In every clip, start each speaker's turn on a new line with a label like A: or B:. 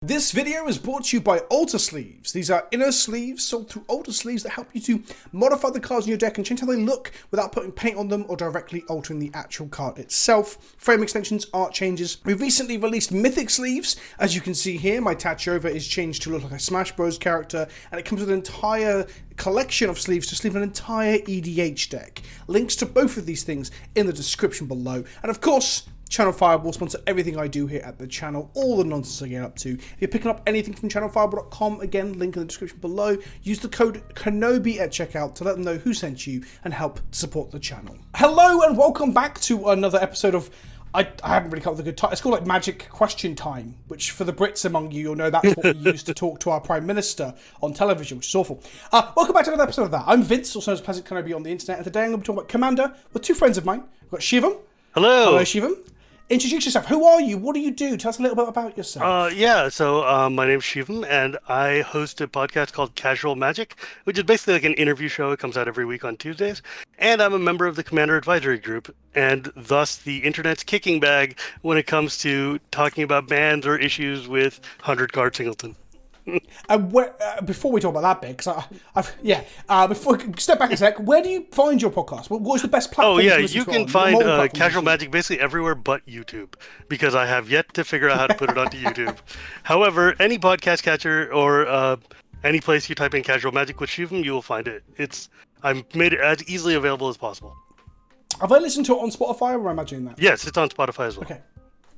A: This video is brought to you by Alter Sleeves. These are inner sleeves sold through Alter Sleeves that help you to modify the cards in your deck and change how they look without putting paint on them or directly altering the actual card itself. Frame extensions, art changes. We've recently released Mythic Sleeves. As you can see here, my Tachova is changed to look like a Smash Bros character, and it comes with an entire collection of sleeves to sleeve an entire EDH deck. Links to both of these things in the description below. And of course, Channel Fireball sponsor everything I do here at the channel, all the nonsense I get up to. If you're picking up anything from channelfireball.com, again, link in the description below. Use the code KENOBI at checkout to let them know who sent you and help support the channel. Hello and welcome back to another episode of, I haven't really come up with a good title. It's called like Magic Question Time, which for the Brits among you, you'll know that's what we use to talk to our Prime Minister on television, which is awful. Welcome back to another episode of that. I'm Vince, also known as PleasantKenobi on the internet, and today I'm going to be talking about Commander with two friends of mine. We've got Shivam.
B: Hello.
A: Hello, Shivam. Introduce yourself. Who are you? What do you do? Tell us a little bit about yourself.
B: My name's Shivam, and I host a podcast called Casual Magic, which is basically like an interview show. It comes out every week on Tuesdays. And I'm a member of the Commander Advisory Group, and thus the internet's kicking bag when it comes to talking about bans or issues with 100-card Singleton.
A: Before we talk about that bit, because before step back a sec, where do you find your podcast? What's the best platform?
B: You can find Casual Magic basically everywhere but YouTube, because I have yet to figure out how to put it onto YouTube. However, any podcast catcher or any place you type in Casual Magic with Shivam, you will find it. I've made it as easily available as possible.
A: Have I listened to it on Spotify, or am I doing that?
B: Yes, it's on Spotify as well.
A: Okay.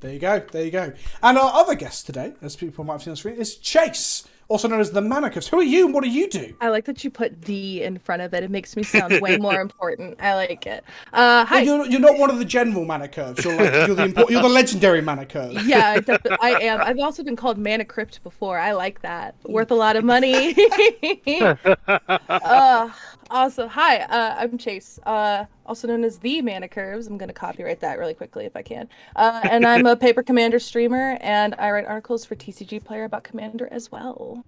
A: There you go. And our other guest today, as people might have seen on the screen, is Chase, also known as the ManaCurves. Who are you and what do you do?
C: I like that you put "the" in front of it. It makes me sound way more important. I like it. Hi.
A: You're not one of the general ManaCurves. You're the legendary ManaCurves.
C: Yeah, I am. I've also been called ManaCrypt before. I like that. Worth a lot of money. Also, hi, I'm Chase, also known as the ManaCurves. I'm going to copyright that really quickly if I can. And I'm a Paper Commander streamer, and I write articles for TCG Player about Commander as well.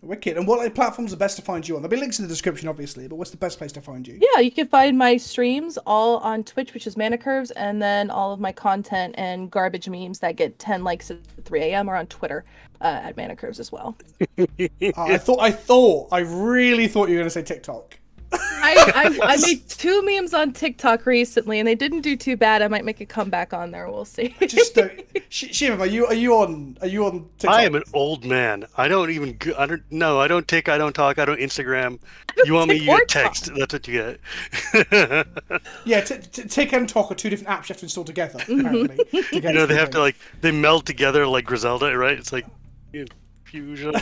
A: Wicked. And what platforms are best to find you on? There'll be links in the description, obviously, but what's the best place to find you?
C: Yeah, you can find my streams all on Twitch, which is ManaCurves, and then all of my content and garbage memes that get 10 likes at 3 a.m. are on Twitter at ManaCurves as well.
A: I really thought you were going to say TikTok.
C: I made 2 memes on TikTok recently, and they didn't do too bad. I might make a comeback on there. We'll see.
A: Shivam, are you on TikTok?
B: I am an old man. I don't talk, I don't Instagram. You want me, you get text. That's what you get.
A: Yeah, Tick and Talk are 2 different apps you have to install together, apparently.
B: They have to, they meld together like Griselda, right? It's like... fusion.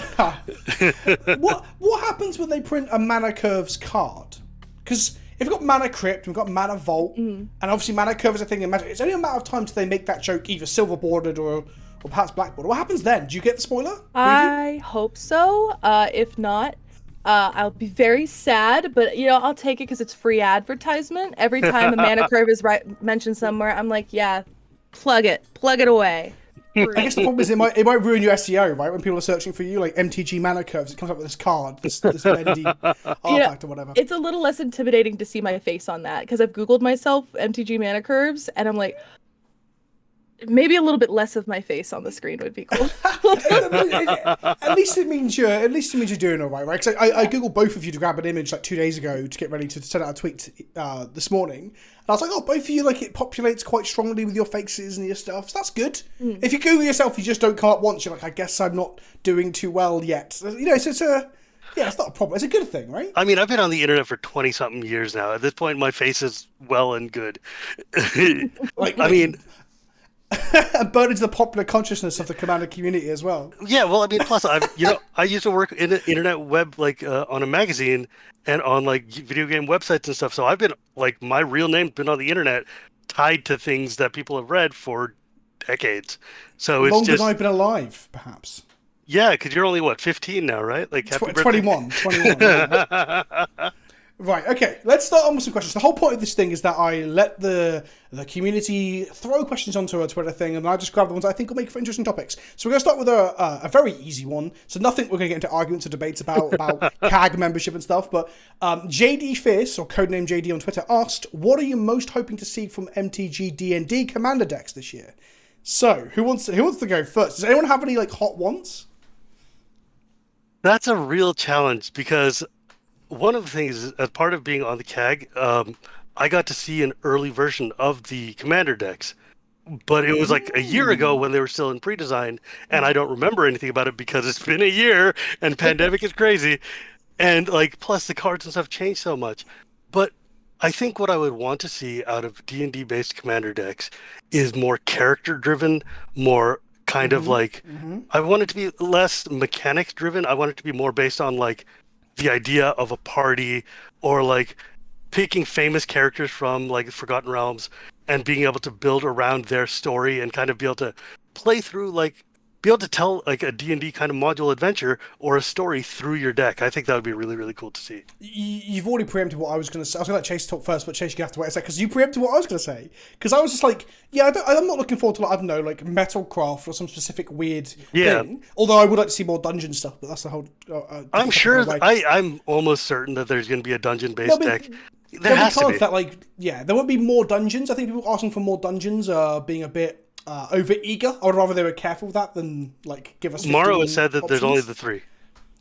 A: What happens when they print a ManaCurves card? Because if we've got Mana Crypt, we've got Mana Vault, and obviously ManaCurve is a thing in Magic. It's only a matter of time till they make that joke either silver bordered or perhaps black bordered. What happens then? Do you get the spoiler?
C: I hope so. If not, I'll be very sad, but I'll take it because it's free advertisement. Every time a ManaCurve is mentioned somewhere, I'm like, yeah, plug it away.
A: I guess the problem is it might ruin your SEO, right? When people are searching for you, like MTG ManaCurves, it comes up with this card, this bendy artifact or whatever.
C: It's a little less intimidating to see my face on that, because I've Googled myself MTG ManaCurves, and I'm like, maybe a little bit less of my face on the screen would be cool.
A: At least it means you're doing all right? Because I googled both of you to grab an image like 2 days ago to get ready to send out a tweet this morning. And I was like, oh, both of you, it populates quite strongly with your faces and your stuff. So that's good. If you Google yourself, you just don't come up once. You're like, I guess I'm not doing too well yet. So it's not a problem. It's a good thing, right?
B: I mean, I've been on the internet for 20-something years now. At this point, my face is well and good.
A: Burn into the popular consciousness of the Commander community as well.
B: Yeah, well, I mean, plus I used to work in the internet web, on a magazine and on video game websites and stuff. So I've been my real name's been on the internet, tied to things that people have read for decades. So it's
A: longer than I've been alive, perhaps.
B: Yeah, because you're only 15 now, right?
A: 21. Right, okay, let's start on with some questions. The whole point of this thing is that I let the community throw questions onto a Twitter thing, and I just grab the ones I think will make for interesting topics. So we're going to start with a very easy one. So nothing we're going to get into arguments or debates about CAG membership and stuff, but JD Fierce, or codename JD on Twitter, asked, what are you most hoping to see from MTG D&D Commander decks this year? So, who wants to go first? Does anyone have any hot ones?
B: That's a real challenge because one of the things is, as part of being on the CAG, I got to see an early version of the Commander decks, but it was like a year ago when they were still in pre-design, and I don't remember anything about it because it's been a year and pandemic is crazy, and like plus the cards and stuff changed so much. But I think what I would want to see out of D&D based Commander decks is more character driven, more kind of like I want it to be less mechanics driven. I want it to be more based on like the idea of a party or like picking famous characters from like Forgotten Realms and being able to build around their story and kind of be able to play through like be able to tell like a D&D kind of module adventure or a story through your deck. I think that would be really, really cool to see.
A: You've already preempted what I was going to say. I was going to let Chase talk first, but Chase, you have to wait a second because you preempted what I was going to say. Because I was just like, yeah, I'm not looking forward to, like, I don't know, like Metalcraft or some specific weird thing. Although I would like to see more dungeon stuff, but that's the whole...
B: I'm sure, I'm almost certain that there's going to be a dungeon-based deck. There has to be.
A: That, like, yeah, there won't be more dungeons. I think people asking for more dungeons are being a bit over eager. I would rather they were careful with that than like give us.
B: Morrow has said that
A: options.
B: There's only the 3.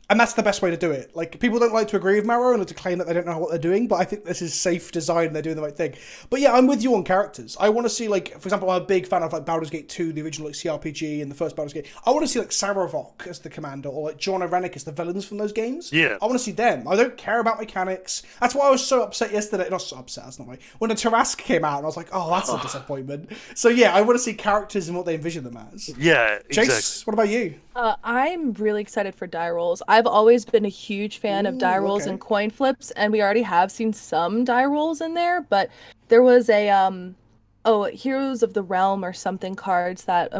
A: And that's the best way to do it. Like, people don't like to agree with Marrow and to claim that they don't know what they're doing, but I think this is safe design and they're doing the right thing. But yeah, I'm with you on characters. I want to see, like, for example, I'm a big fan of, like, Baldur's Gate 2, the original, like, CRPG, and the first Baldur's Gate. I want to see, like, Saravok as the commander, or, like, John Arenik as the villains from those games.
B: Yeah.
A: I want to see them. I don't care about mechanics. That's why I was so upset yesterday. Not so upset, that's not right. When the Tarask came out, and I was like, oh, that's a disappointment. So yeah, I want to see characters and what they envision them as.
B: Yeah,
A: Chase,
B: exactly.
A: what about you?
C: I'm really excited for die rolls. I've always been a huge fan of die rolls and coin flips, and we already have seen some die rolls in there, but there was a Heroes of the Realm or something cards that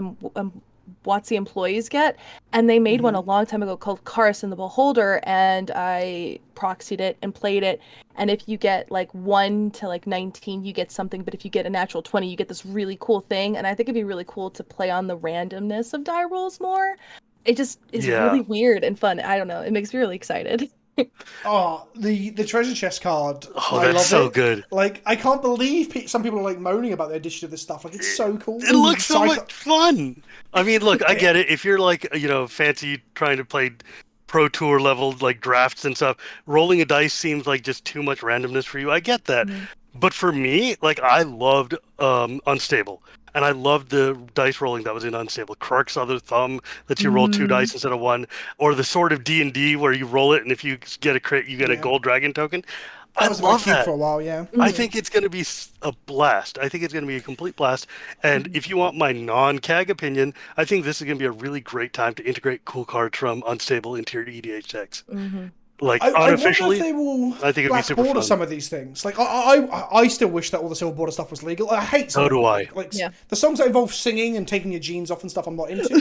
C: WotC employees get, and they made one a long time ago called Karis and the Beholder, and I proxied it and played it, and if you get like 1 to like 19 you get something, but if you get a natural 20 you get this really cool thing, and I think it'd be really cool to play on the randomness of die rolls more. It just is really weird and fun. I don't know, it makes me really excited.
A: Oh, the treasure chest card.
B: Oh, that's so good.
A: Like, I can't believe some people are like moaning about the addition of this stuff. Like, it's so cool.
B: It looks so much fun. I mean, look, I get it. If you're like, you know, fancy trying to play pro tour level like drafts and stuff, rolling a dice seems like just too much randomness for you. I get that. But for me, like, I loved Unstable. And I loved the dice rolling that was in Unstable. Krark's Other Thumb lets you roll 2 dice instead of 1. Or the Sword of D&D where you roll it, and if you get a crit, you get a gold dragon token. I love that.
A: For a while, yeah.
B: I think it's going to be a blast. I think it's going to be a complete blast. And if you want my non-CAG opinion, I think this is going to be a really great time to integrate cool cards from Unstable into your EDH decks. Like, unofficially, I think it'd be super fun.
A: Some of these things. Like, I still wish that all the silver border stuff was legal. I hate
B: so do I.
A: Like, the songs that involve singing and taking your jeans off and stuff, I'm not into.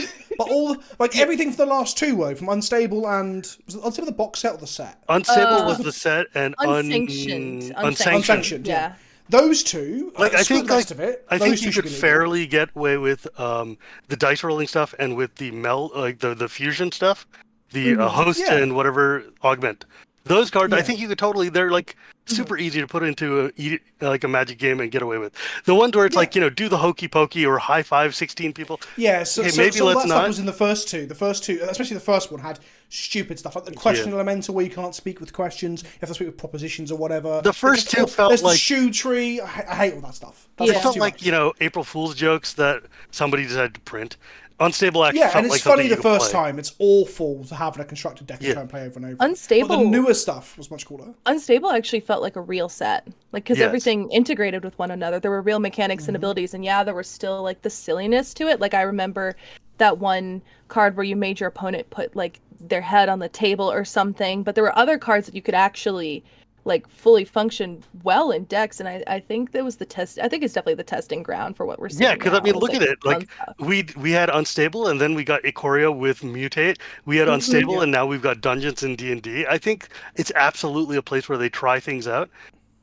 A: But everything for the last 2 were from Unstable and was it Unstable the box set or the set?
B: Unstable was the set, and
C: Unsanctioned. Yeah.
A: Those 2.
B: Like, I think,
A: the rest of it.
B: I think you could fairly get away with the dice rolling stuff and with the the fusion stuff. The host and whatever augment. Those cards, I think you could totally, they're like super easy to put into a Magic game and get away with. The ones where it's like, you know, do the hokey pokey or high five 16 people.
A: Yeah, so let's that stuff was in the first 2. The first 2, especially the first one, had stupid stuff like the question elemental where you can't speak with questions, you have to speak with propositions or whatever.
B: The first 2 felt
A: there's
B: like
A: the shoe tree. I hate all that stuff.
B: It felt like, you know, April Fool's jokes that somebody decided to print. Unstable actually felt
A: and it's
B: like
A: funny the first time. It's awful to have a constructed deck and try and play over and over.
C: Unstable.
A: But the newer stuff was much cooler.
C: Unstable actually felt like a real set, like because everything integrated with one another. There were real mechanics and abilities, and there was still like the silliness to it. Like I remember that one card where you made your opponent put like their head on the table or something, but there were other cards that you could actually like fully function well in decks, and I think that was the test. I think it's definitely the testing ground for what we're seeing.
B: Yeah, because I mean, look at it. Like we had Unstable, and then we got Ikoria with Mutate. We had Unstable, and now we've got Dungeons in D&D. I think it's absolutely a place where they try things out.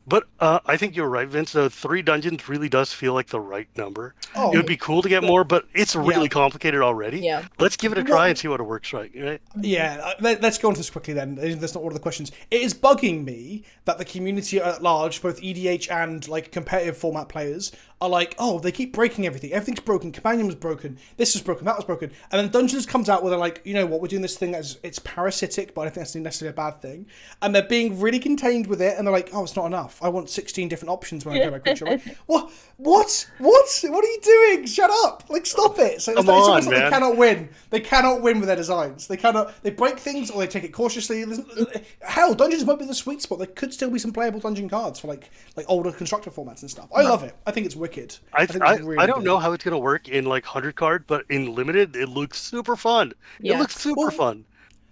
B: But I think you're right, Vince. The 3 dungeons really does feel like the right number. It would be cool to get more, but it's really complicated already.
C: Yeah.
B: Let's give it a try and see what it works right.
A: Yeah, let's go into this quickly then. That's not all of the questions. It is bugging me that the community at large, both EDH and like competitive format players, are like, oh, they keep breaking everything. Everything's broken. Companion was broken. This was broken. That was broken. And then Dungeons comes out where they're like, you know what, we're doing this thing as it's parasitic, but I don't think that's necessarily a bad thing. And they're being really contained with it. And they're like, oh, it's not enough. I want 16 different options when I play my creature. Like, what? What? What are you doing? Shut up! Like, stop it! So it's almost like they cannot win. They cannot win with their designs. They cannot. They break things or they take it cautiously. Hell, Dungeons might be the sweet spot. There could still be some playable dungeon cards for like older constructor formats and stuff. I love it. I think it's wicked.
B: I don't know how it's gonna work in like 100 card, but in limited, it looks super fun. Yeah. It looks super fun.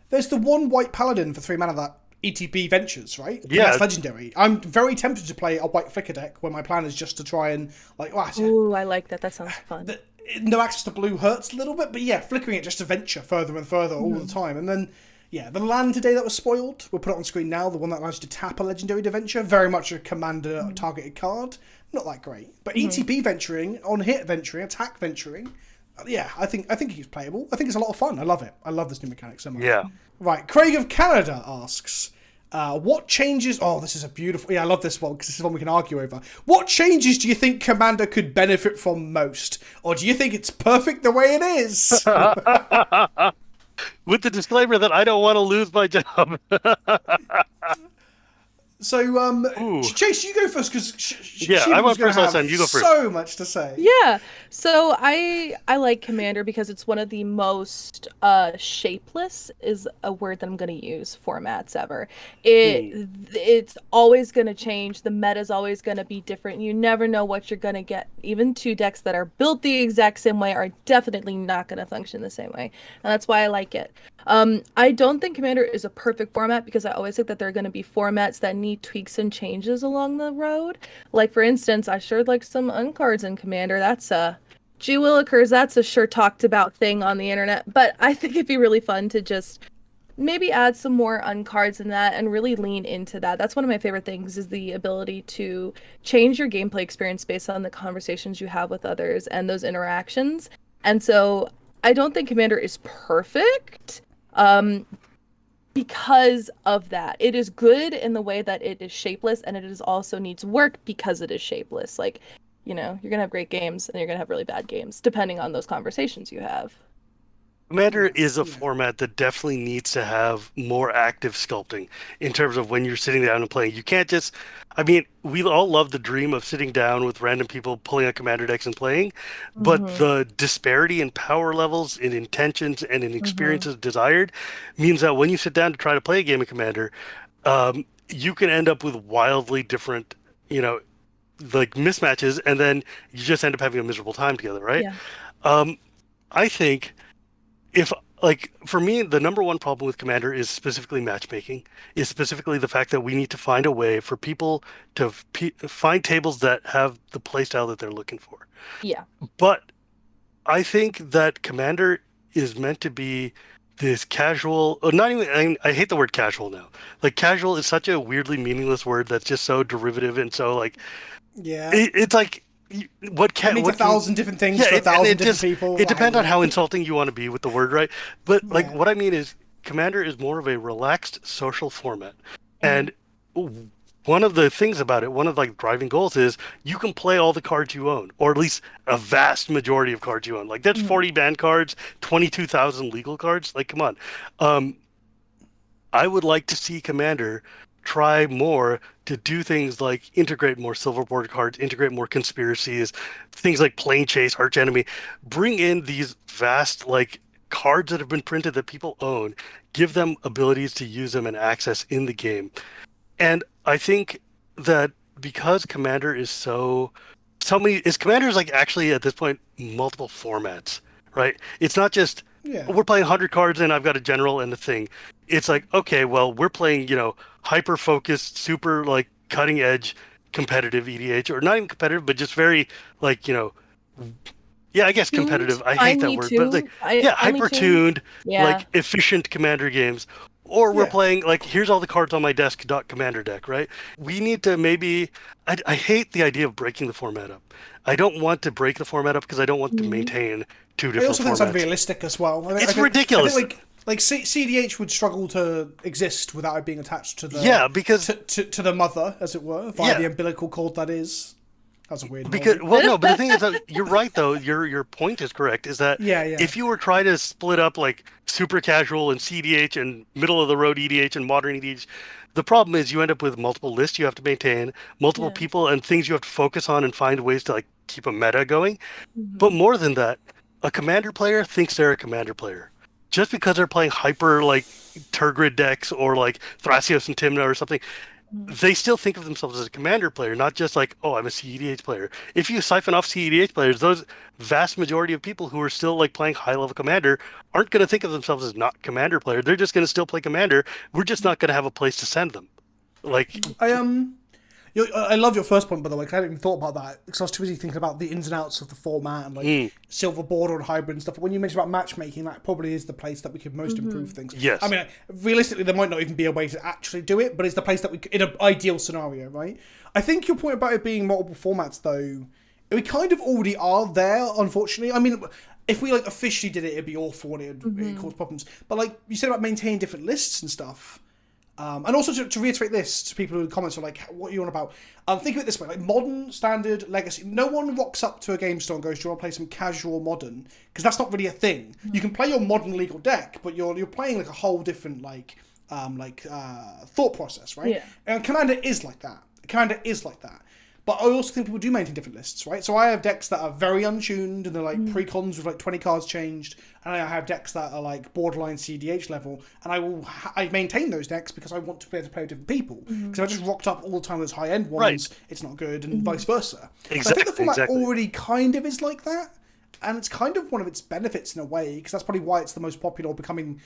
A: There's the one white paladin for 3 mana that ETB ventures, right?
B: Yeah,
A: that's legendary. I'm very tempted to play a white flicker deck where my plan is just to try and like.
C: Ooh, I like that. That sounds fun.
A: No access to blue hurts a little bit, but yeah, flickering it just to venture further and further all the time. And then, yeah, the land today that was spoiled, we'll put it on screen now, the one that allows you to tap a legendary to venture, very much a commander targeted card. Not that great. But ETB venturing, on hit venturing, attack venturing, yeah, I think it's playable. I think it's a lot of fun. I love it. I love this new mechanic so much.
B: Yeah.
A: Right, Craig of Canada asks, what changes... Oh, this is a beautiful... Yeah, I love this one, because this is one we can argue over. What changes do you think Commander could benefit from most? Or do you think it's perfect the way it is?
B: With the disclaimer that I don't want to lose my job.
A: So, Chase, you go first, because
B: I went first last time. You go first.
A: So much to say.
C: Yeah. So I like Commander because it's one of the most shapeless is a word that I'm going to use formats ever. It's always going to change. The meta's always going to be different. You never know what you're going to get. Even 2 decks that are built the exact same way are definitely not going to function the same way. And that's why I like it. I don't think Commander is a perfect format because I always think that there are going to be formats that need tweaks and changes along the road. Like, for instance, I sure like some uncards in Commander. That's a Willikers, that's a sure talked about thing on the internet. But I think it'd be really fun to just maybe add some more uncards in that and really lean into that. That's one of my favorite things, is the ability to change your gameplay experience based on the conversations you have with others and those interactions. And so I don't think Commander is perfect. Because of that. It is good in the way that it is shapeless, and it is also needs work because it is shapeless. Like, you know, you're gonna have great games and you're gonna have really bad games depending on those conversations you have.
B: Commander is a format that definitely needs to have more active sculpting in terms of when you're sitting down and playing. You can't just, I mean, we all love the dream of sitting down with random people pulling out Commander decks and playing, but the disparity in power levels, in intentions, and in experiences desired means that when you sit down to try to play a game of Commander, you can end up with wildly different, you know, like mismatches, and then you just end up having a miserable time together, right? Yeah. I think... for me, the number one problem with Commander is specifically matchmaking, is specifically the fact that we need to find a way for people to find tables that have the playstyle that they're looking for.
C: Yeah.
B: But I think that Commander is meant to be this casual, I hate the word casual now. Like, casual is such a weirdly meaningless word that's just so derivative and so, like, it's like,
A: it means 1,000 different things to 1,000 different people.
B: It depends on how insulting you want to be with the word, right? But like, what I mean is, Commander is more of a relaxed social format, and one of the things about it, one of like driving goals, is you can play all the cards you own, or at least a vast majority of cards you own. Like, that's 40 ban cards, 22,000 legal cards. Like, come on. I would like to see Commander try more to do things like integrate more silver border cards, integrate more conspiracies, things like Plane Chase, Arch Enemy, bring in these vast like cards that have been printed that people own, give them abilities to use them and access in the game. And I think that because Commander is Commander is like actually at this point multiple formats, right? It's not just we're playing 100 cards and I've got a general and a thing. It's like, okay, well, we're playing, you know, hyper-focused, super, like, cutting-edge competitive EDH, or not even competitive, but just very, like, you know, I guess competitive. I hate that word, but, like, hyper-tuned, like, efficient Commander games. Or we're playing, like, here's all the cards on my desk, Commander deck, right? We need to maybe... I hate the idea of breaking the format up. I don't want to break the format up because I don't want to maintain 2 different formats. I also think it's
A: unrealistic as well.
B: It's ridiculous.
A: I think, like CDH would struggle to exist without it being attached to the... because... To the mother, as it were, via the umbilical cord that is. was a weird
B: Because
A: moment.
B: well, no, but the thing is that you're right though. Your point is correct. Is that
A: Yeah, yeah.
B: if you were trying to split up like super casual and CDH and middle of the road EDH and modern EDH, the problem is you end up with multiple lists you have to maintain, multiple
C: Yeah.
B: people and things you have to focus on and find ways to like keep a meta going. But
C: Mhm.
B: more than that, a commander player thinks they're a commander player. Just because they're playing hyper like Turgid decks or like Thrasios and Tymna or something,
C: Mhm.
B: they still think of themselves as a commander player, not just like, oh, I'm a CEDH player. If you siphon off CEDH players, those vast majority of people who are still like playing high level commander aren't going to think of themselves as not commander player. They're just going to still play commander. We're just not going to have a place to send them. Like,
A: I love your first point, by the way, 'cause I hadn't even thought about that, because I was too busy thinking about the ins and outs of the format and like silver border and hybrid and stuff. But when you mentioned about matchmaking, that probably is the place that we could most improve things.
B: Yes.
A: I mean, realistically, there might not even be a way to actually do it, but it's the place that we, in an ideal scenario, right? I think your point about it being multiple formats, though, we kind of already are there, unfortunately. I mean, if we like officially did it, it'd be awful and it'd cause problems. But like you said about maintaining different lists and stuff. And also to reiterate this to people who comments are like, what are you on about? Think of it this way, like modern, standard, legacy. No one rocks up to a game store and goes, do you want to play some casual modern? Because that's not really a thing. You can play your modern legal deck, but you're playing like a whole different thought process, right?
C: Yeah.
A: And Commander is like that. But I also think people do maintain different lists, right? So I have decks that are very untuned and they're like Precons with like 20 cards changed, and I have decks that are like borderline CDH level, and I maintain those decks because I want to be able to play with different people. Because if I just rocked up all the time with those high end ones, it's not good, and vice versa.
B: Exactly,
A: So I think the format
B: exactly.
A: already kind of is like that, and it's kind of one of its benefits in a way, because that's probably why it's the most popular, becoming.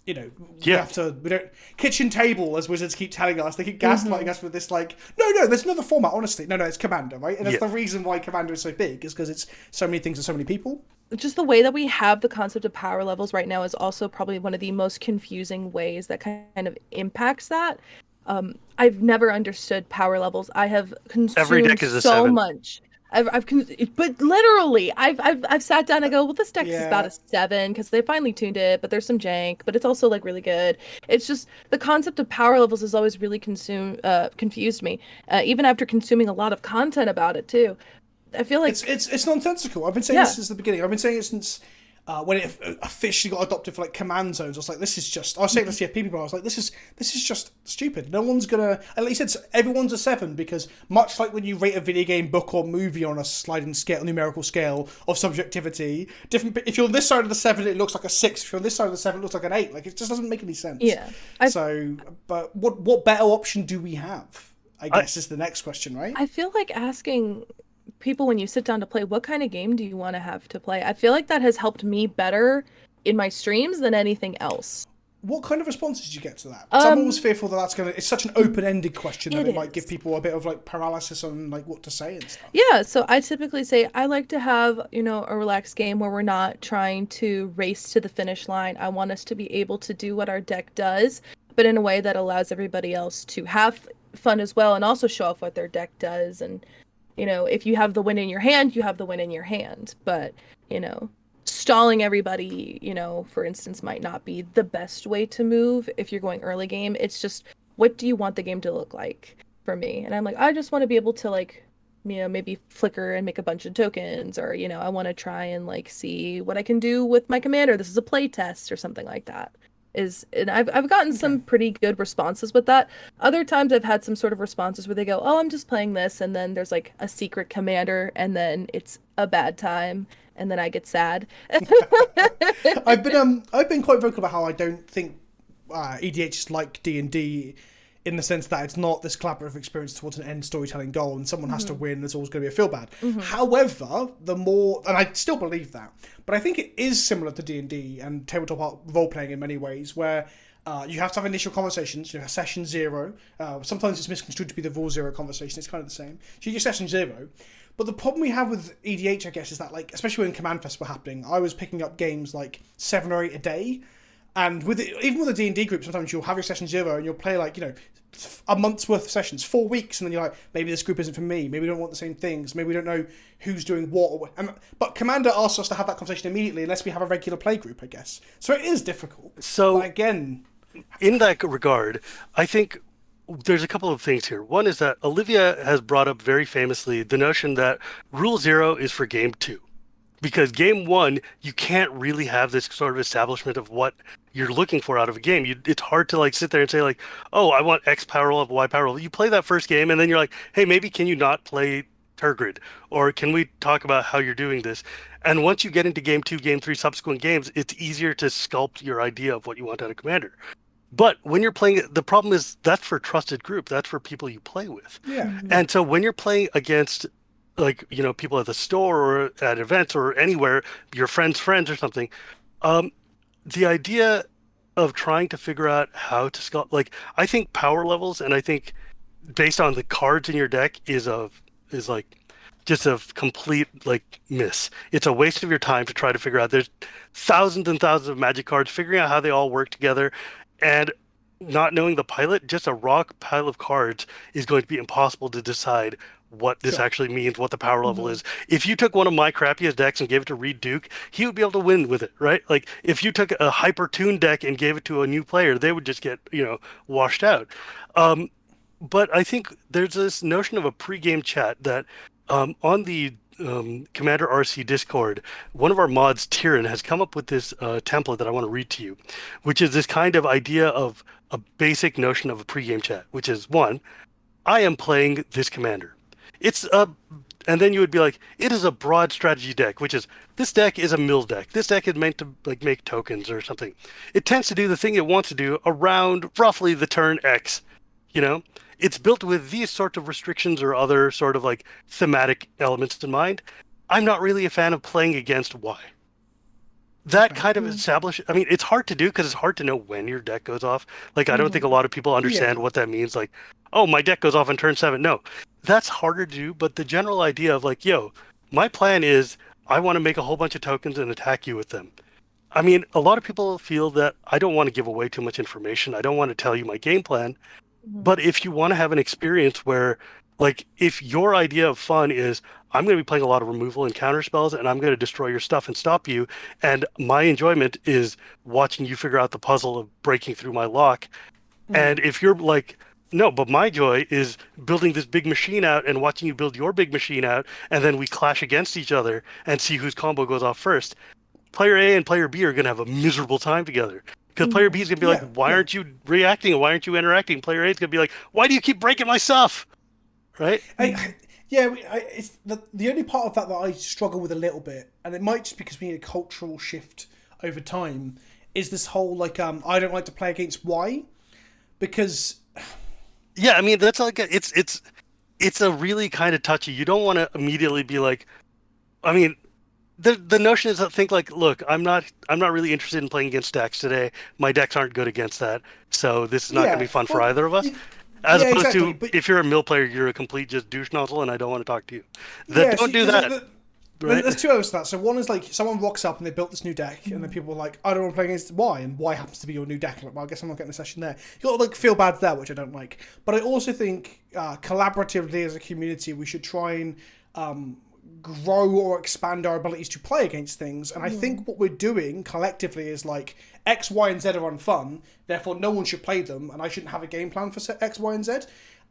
A: You know, we don't kitchen table, as wizards keep telling us. They keep gaslighting us with this, like, no, there's another format. Honestly, no, it's Commander, right? And that's the reason why Commander is so big, is because it's so many things to so many people.
C: Just the way that we have the concept of power levels right now is also probably one of the most confusing ways that kind of impacts that. I've never understood power levels. I have consumed
B: Every deck is a
C: so
B: 7.
C: much. But literally, I've sat down and go, well, this deck is about a 7 because they finally tuned it, but there's some jank, but it's also like really good. It's just the concept of power levels has always really confused me, even after consuming a lot of content about it too. I feel like
A: it's nonsensical. I've been saying this since the beginning. I've been saying it since when it officially got adopted for like command zones. I was like, this is just. I was saying to CFP people, I was like, this is just stupid. No one's gonna. At least it's everyone's a 7, because much like when you rate a video game, book, or movie on a sliding scale, numerical scale of subjectivity, different. If you're on this side of the 7, it looks like a 6. If you're on this side of the 7, it looks like an 8. Like, it just doesn't make any sense.
C: Yeah.
A: But what better option do we have? I guess is the next question, right?
C: I feel like asking people when you sit down to play, what kind of game do you want to have to play? I feel like that has helped me better in my streams than anything else.
A: What kind of responses did you get to that? I'm always fearful that it's such an open-ended question that it might give people a bit of like paralysis on like what to say and stuff.
C: Yeah, so I typically say I like to have, a relaxed game where we're not trying to race to the finish line. I want us to be able to do what our deck does, but in a way that allows everybody else to have fun as well and also show off what their deck does. And if you have the win in your hand, you have the win in your hand. But, stalling everybody, for instance, might not be the best way to move if you're going early game. It's just, what do you want the game to look like for me? And I'm like, I just want to be able to like, maybe flicker and make a bunch of tokens, or, I want to try and like see what I can do with my commander. This is a play test or something like that. And I've gotten some pretty good responses with that. Other times I've had some sort of responses where they go, oh, I'm just playing this, and then there's like a secret commander, and then it's a bad time, and then I get sad.
A: I've been quite vocal about how I don't think EDH is like D&D in the sense that it's not this collaborative experience towards an end storytelling goal, and someone has to win, there's always going to be a feel bad. However, the more, and I still believe that, but I think it is similar to D&D and tabletop role-playing in many ways, where you have to have initial conversations, session 0. Sometimes it's misconstrued to be the rule 0 conversation, it's kind of the same. So you do session 0. But the problem we have with EDH, I guess, is that, like, especially when Command Fest were happening, I was picking up games like 7 or 8 a day. And even with a D&D group, sometimes you'll have your session 0 and you'll play like, a month's worth of sessions, 4 weeks, and then you're like, maybe this group isn't for me, maybe we don't want the same things, maybe we don't know who's doing what. But Commander asks us to have that conversation immediately unless we have a regular play group, I guess. So it is difficult.
B: So
A: but again,
B: in that regard, I think there's a couple of things here. One is that Olivia has brought up very famously the notion that rule 0 is for game 2. Because game 1, you can't really have this sort of establishment of what you're looking for out of a game. It's hard to like sit there and say like, oh, I want X power level, Y power level. You play that first game and then you're like, hey, maybe can you not play Turgrid? Or can we talk about how you're doing this? And once you get into game 2, game 3, subsequent games, it's easier to sculpt your idea of what you want out of Commander. But when you're playing, the problem is that's for trusted group. That's for people you play with.
A: Yeah.
B: And so when you're playing against like, people at the store or at events or anywhere, your friends' friends or something, the idea of trying to figure out how to sculpt, like, I think power levels and I think based on the cards in your deck is like just a complete like miss. It's a waste of your time to try to figure out. There's thousands and thousands of Magic cards, figuring out how they all work together. And not knowing the pilot, just a raw pile of cards is going to be impossible to decide what this actually means, what the power level is. If you took one of my crappiest decks and gave it to Reed Duke, he would be able to win with it, right? Like if you took a hyper-tuned deck and gave it to a new player, they would just get, washed out. But I think there's this notion of a pre-game chat that on the Commander RC Discord, one of our mods, Tyrion, has come up with this template that I want to read to you, which is this kind of idea of a basic notion of a pregame chat, which is one, I am playing this commander. And then you would be like, it is a broad strategy deck, which is this deck is a mill deck. This deck is meant to like make tokens or something. It tends to do the thing it wants to do around roughly the turn X, It's built with these sorts of restrictions or other sort of like thematic elements in mind. I'm not really a fan of playing against Y. That kind of it's hard to do because it's hard to know when your deck goes off. Like, I don't think a lot of people understand what that means. Like, oh, my deck goes off on turn 7. No, that's harder to do. But the general idea of like, my plan is I want to make a whole bunch of tokens and attack you with them. I mean, a lot of people feel that I don't want to give away too much information. I don't want to tell you my game plan. But if you want to have an experience where, like, if your idea of fun is, I'm going to be playing a lot of removal and counter spells, and I'm going to destroy your stuff and stop you, and my enjoyment is watching you figure out the puzzle of breaking through my lock. And if you're like, no, but my joy is building this big machine out and watching you build your big machine out, and then we clash against each other and see whose combo goes off first. Player A and player B are going to have a miserable time together. Because player B is going to be like, why aren't you reacting? Why aren't you interacting? Player A is going to be like, why do you keep breaking my stuff? Right?
A: It's the only part of that I struggle with a little bit, and it might just because we need a cultural shift over time, is this whole, like, I don't like to play against Y. Because...
B: Yeah, I mean, that's like, it's a really kind of touchy. You don't want to immediately be like, I mean... The notion is to think like, look, I'm not really interested in playing against stacks today. My decks aren't good against that, so this is not going to be fun for either of us. As opposed to, if you're a mill player, you're a complete just douche nozzle, and I don't want to talk to you. Don't do that.
A: Right? There's two others to that. So one is like, someone rocks up and they built this new deck, and then people are like, I don't want to play against Y, and Y happens to be your new deck. I'm like, well, I guess I'm not getting a session there. You got to like feel bad there, which I don't like. But I also think collaboratively as a community, we should try and grow or expand our abilities to play against things. And I think what we're doing collectively is like, X, Y, and Z are unfun, therefore no one should play them, and I shouldn't have a game plan for X, Y, and Z.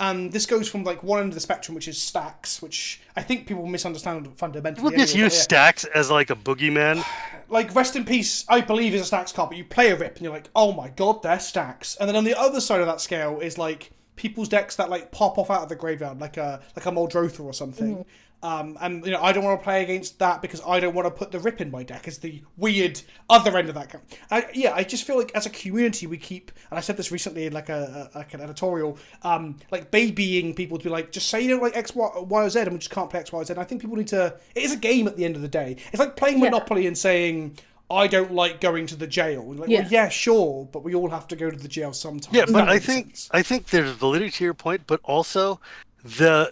A: And this goes from like one end of the spectrum, which is stacks, which I think people misunderstand fundamentally.
B: People just use stacks as like a boogeyman.
A: Like, Rest in Peace, I believe, is a stacks card, but you play a rip and you're like, oh my god, they're stacks. And then on the other side of that scale is like people's decks that like pop off out of the graveyard, like a Muldrotha or something. And I don't want to play against that because I don't want to put the rip in my deck as the weird other end of that. I just feel like as a community we keep, and I said this recently in like an editorial, like babying people to be like, just say you don't like X, Y, or Z, and we just can't play X, Y, or Z. And I think people need to. It is a game at the end of the day. It's like playing Monopoly and saying, I don't like going to the jail. Like, well, yeah, sure, but we all have to go to the jail sometimes.
B: Yeah, but I think there's validity to your point, but also the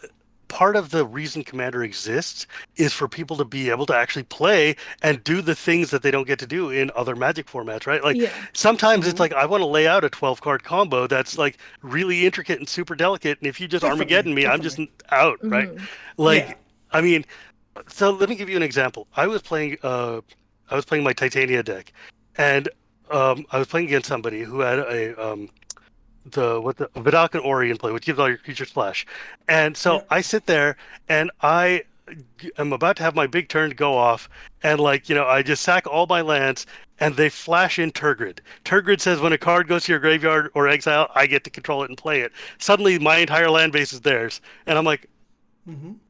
B: part of the reason Commander exists is for people to be able to actually play and do the things that they don't get to do in other Magic formats, right? Like sometimes it's like, I want to lay out a 12-card combo that's like really intricate and super delicate, and if you just Armageddon me, I'm just out, right? Like, I mean, so let me give you an example. I was playing my Titania deck, and I was playing against somebody who had the Vidalcan Ori in play, which gives all your creatures flash. And so
A: Yep.
B: I sit there and I am about to have my big turn go off, and I just sack all my lands, and they flash in Turgid. Turgid says when a card goes to your graveyard or exile, I get to control it and play it. Suddenly, my entire land base is theirs, and I'm like,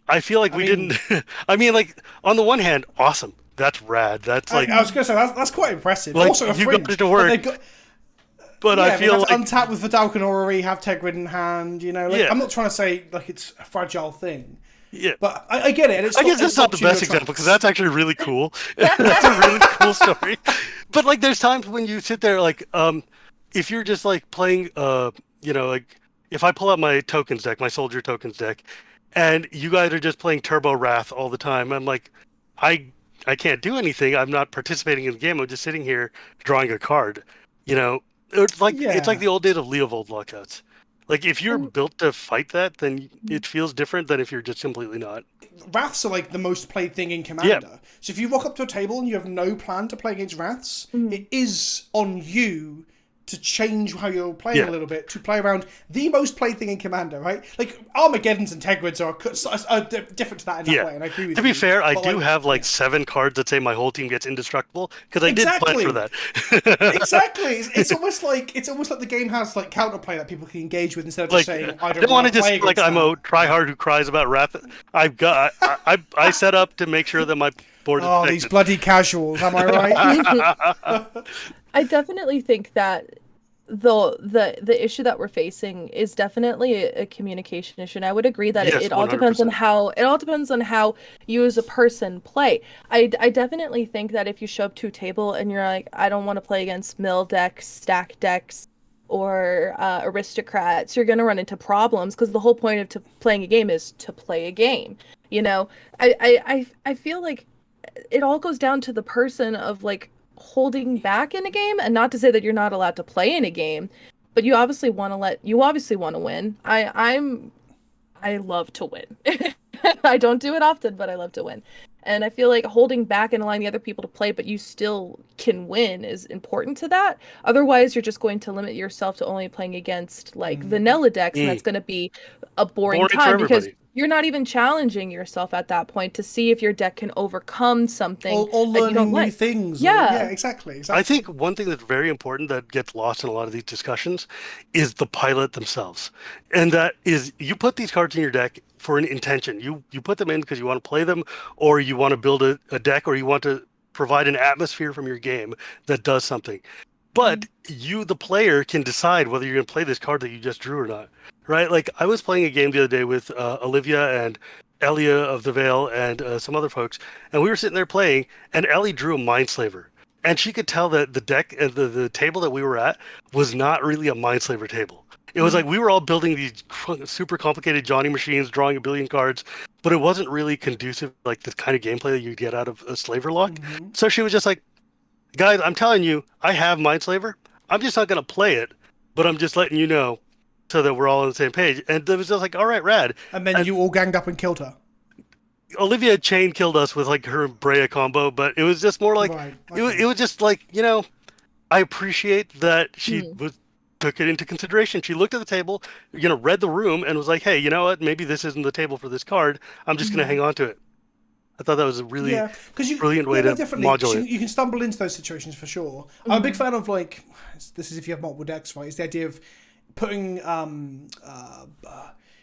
B: I feel like
A: I
B: we
A: mean,
B: didn't. I mean, like on the one hand, awesome, that's rad. That's
A: I was going to say that's quite impressive.
B: like
A: Also, a
B: you got
A: fringe.
B: it to
A: But
B: work,
A: they've got,
B: but I
A: yeah, they
B: feel
A: have to
B: like
A: untap with Vidalcan Orrery, have Tegrid in hand. Like,
B: yeah,
A: I'm not trying to say like it's a fragile thing,
B: yeah.
A: but I get it. And
B: I guess that's not the best example because that's actually really cool. That's a really cool story. But like, there's times when you sit there, like, if you're just like playing, like if I pull out my tokens deck, my soldier tokens deck, and you guys are just playing Turbo Wrath all the time, I'm like, I I can't do anything. I'm not participating in the game. I'm just sitting here drawing a card. You know, it's like
A: Yeah.
B: the old days of Leovold lockouts. Like if you're built to fight that, then it feels different than if you're just completely not.
A: Wraths are like the most played thing in
B: Yeah.
A: Commander. So if you walk up to a table and you have no plan to play against Wraths, it is on you to change how you're playing
B: Yeah.
A: a little bit, to play around the most played thing in Commander, right? Like, Armageddons and Tegrids are different to that in that
B: Yeah.
A: way, and I agree with
B: To
A: you.
B: be fair, I
A: But,
B: do have like 7 cards that say my whole team gets indestructible because I did plan for
A: Exactly.
B: that.
A: Exactly. It's almost like the game has like counterplay that people can engage with instead of just
B: Like
A: saying
B: I
A: I
B: don't
A: don't
B: want
A: want
B: to
A: to play
B: just like
A: against
B: I'm
A: that.
B: a tryhard who cries about wrath. I set up to make sure that my board is
A: Oh, these
B: protected.
A: bloody casuals, am I right?
C: I definitely think that the issue that we're facing is definitely a communication issue, and I would agree that
B: Yes,
C: it all depends on
B: 100%.
C: how you as a person play. I definitely think that if you show up to a table and you're like, I don't want to play against mill decks, stack decks, or aristocrats, you're gonna run into problems because the whole point of playing a game is to play a game. You know, I feel like it all goes down to the person of like holding back in a game, and not to say that you're not allowed to play in a game, but you obviously want to win. I love to win. I don't do it often, but I love to win. And I feel like holding back and allowing the other people to play, but you still can win is important to that. Otherwise, you're just going to limit yourself to only playing against like vanilla decks, and
B: Mm.
C: that's going to be a boring
B: Boring for
C: time because
B: everybody.
C: you're not even challenging yourself at that point to see if your deck can overcome something
A: or
C: that you don't
A: learning new
C: like.
A: things.
C: Yeah.
A: Yeah, exactly.
B: I think one thing that's very important that gets lost in a lot of these discussions is the pilot themselves. And that is you put these cards in your deck for an intention. You put them in because you want to play them, or you want to build a deck, or you want to provide an atmosphere from your game that does something. But you, the player, can decide whether you're going to play this card that you just drew or not. Right? Like I was playing a game the other day with Olivia and Elia of the Vale and some other folks, and we were sitting there playing, and Ellie drew a Mindslaver. And she could tell that the deck and the table that we were at was not really a Mindslaver table. It was like we were all building these super complicated Johnny machines, drawing a billion cards, but it wasn't really conducive like the kind of gameplay that you get out of a Slaver lock. So she was just like, guys, I'm telling you, I have Mindslaver. I'm just not going to play it, but I'm just letting you know so that we're all on the same page. And it was just like, all right, rad.
A: And then you all ganged up and killed her.
B: Olivia chain killed us with like her Brea combo, but it was just more like
A: Right,
B: it was just like, I appreciate that she took it into consideration. She looked at the table, read the room and was like, hey, you know what? Maybe this isn't the table for this card. I'm just going to hang on to it. I thought that was a really brilliant way to modulate.
A: You can stumble into those situations for sure. I'm a big fan of like, this is if you have multiple decks, right? It's the idea of putting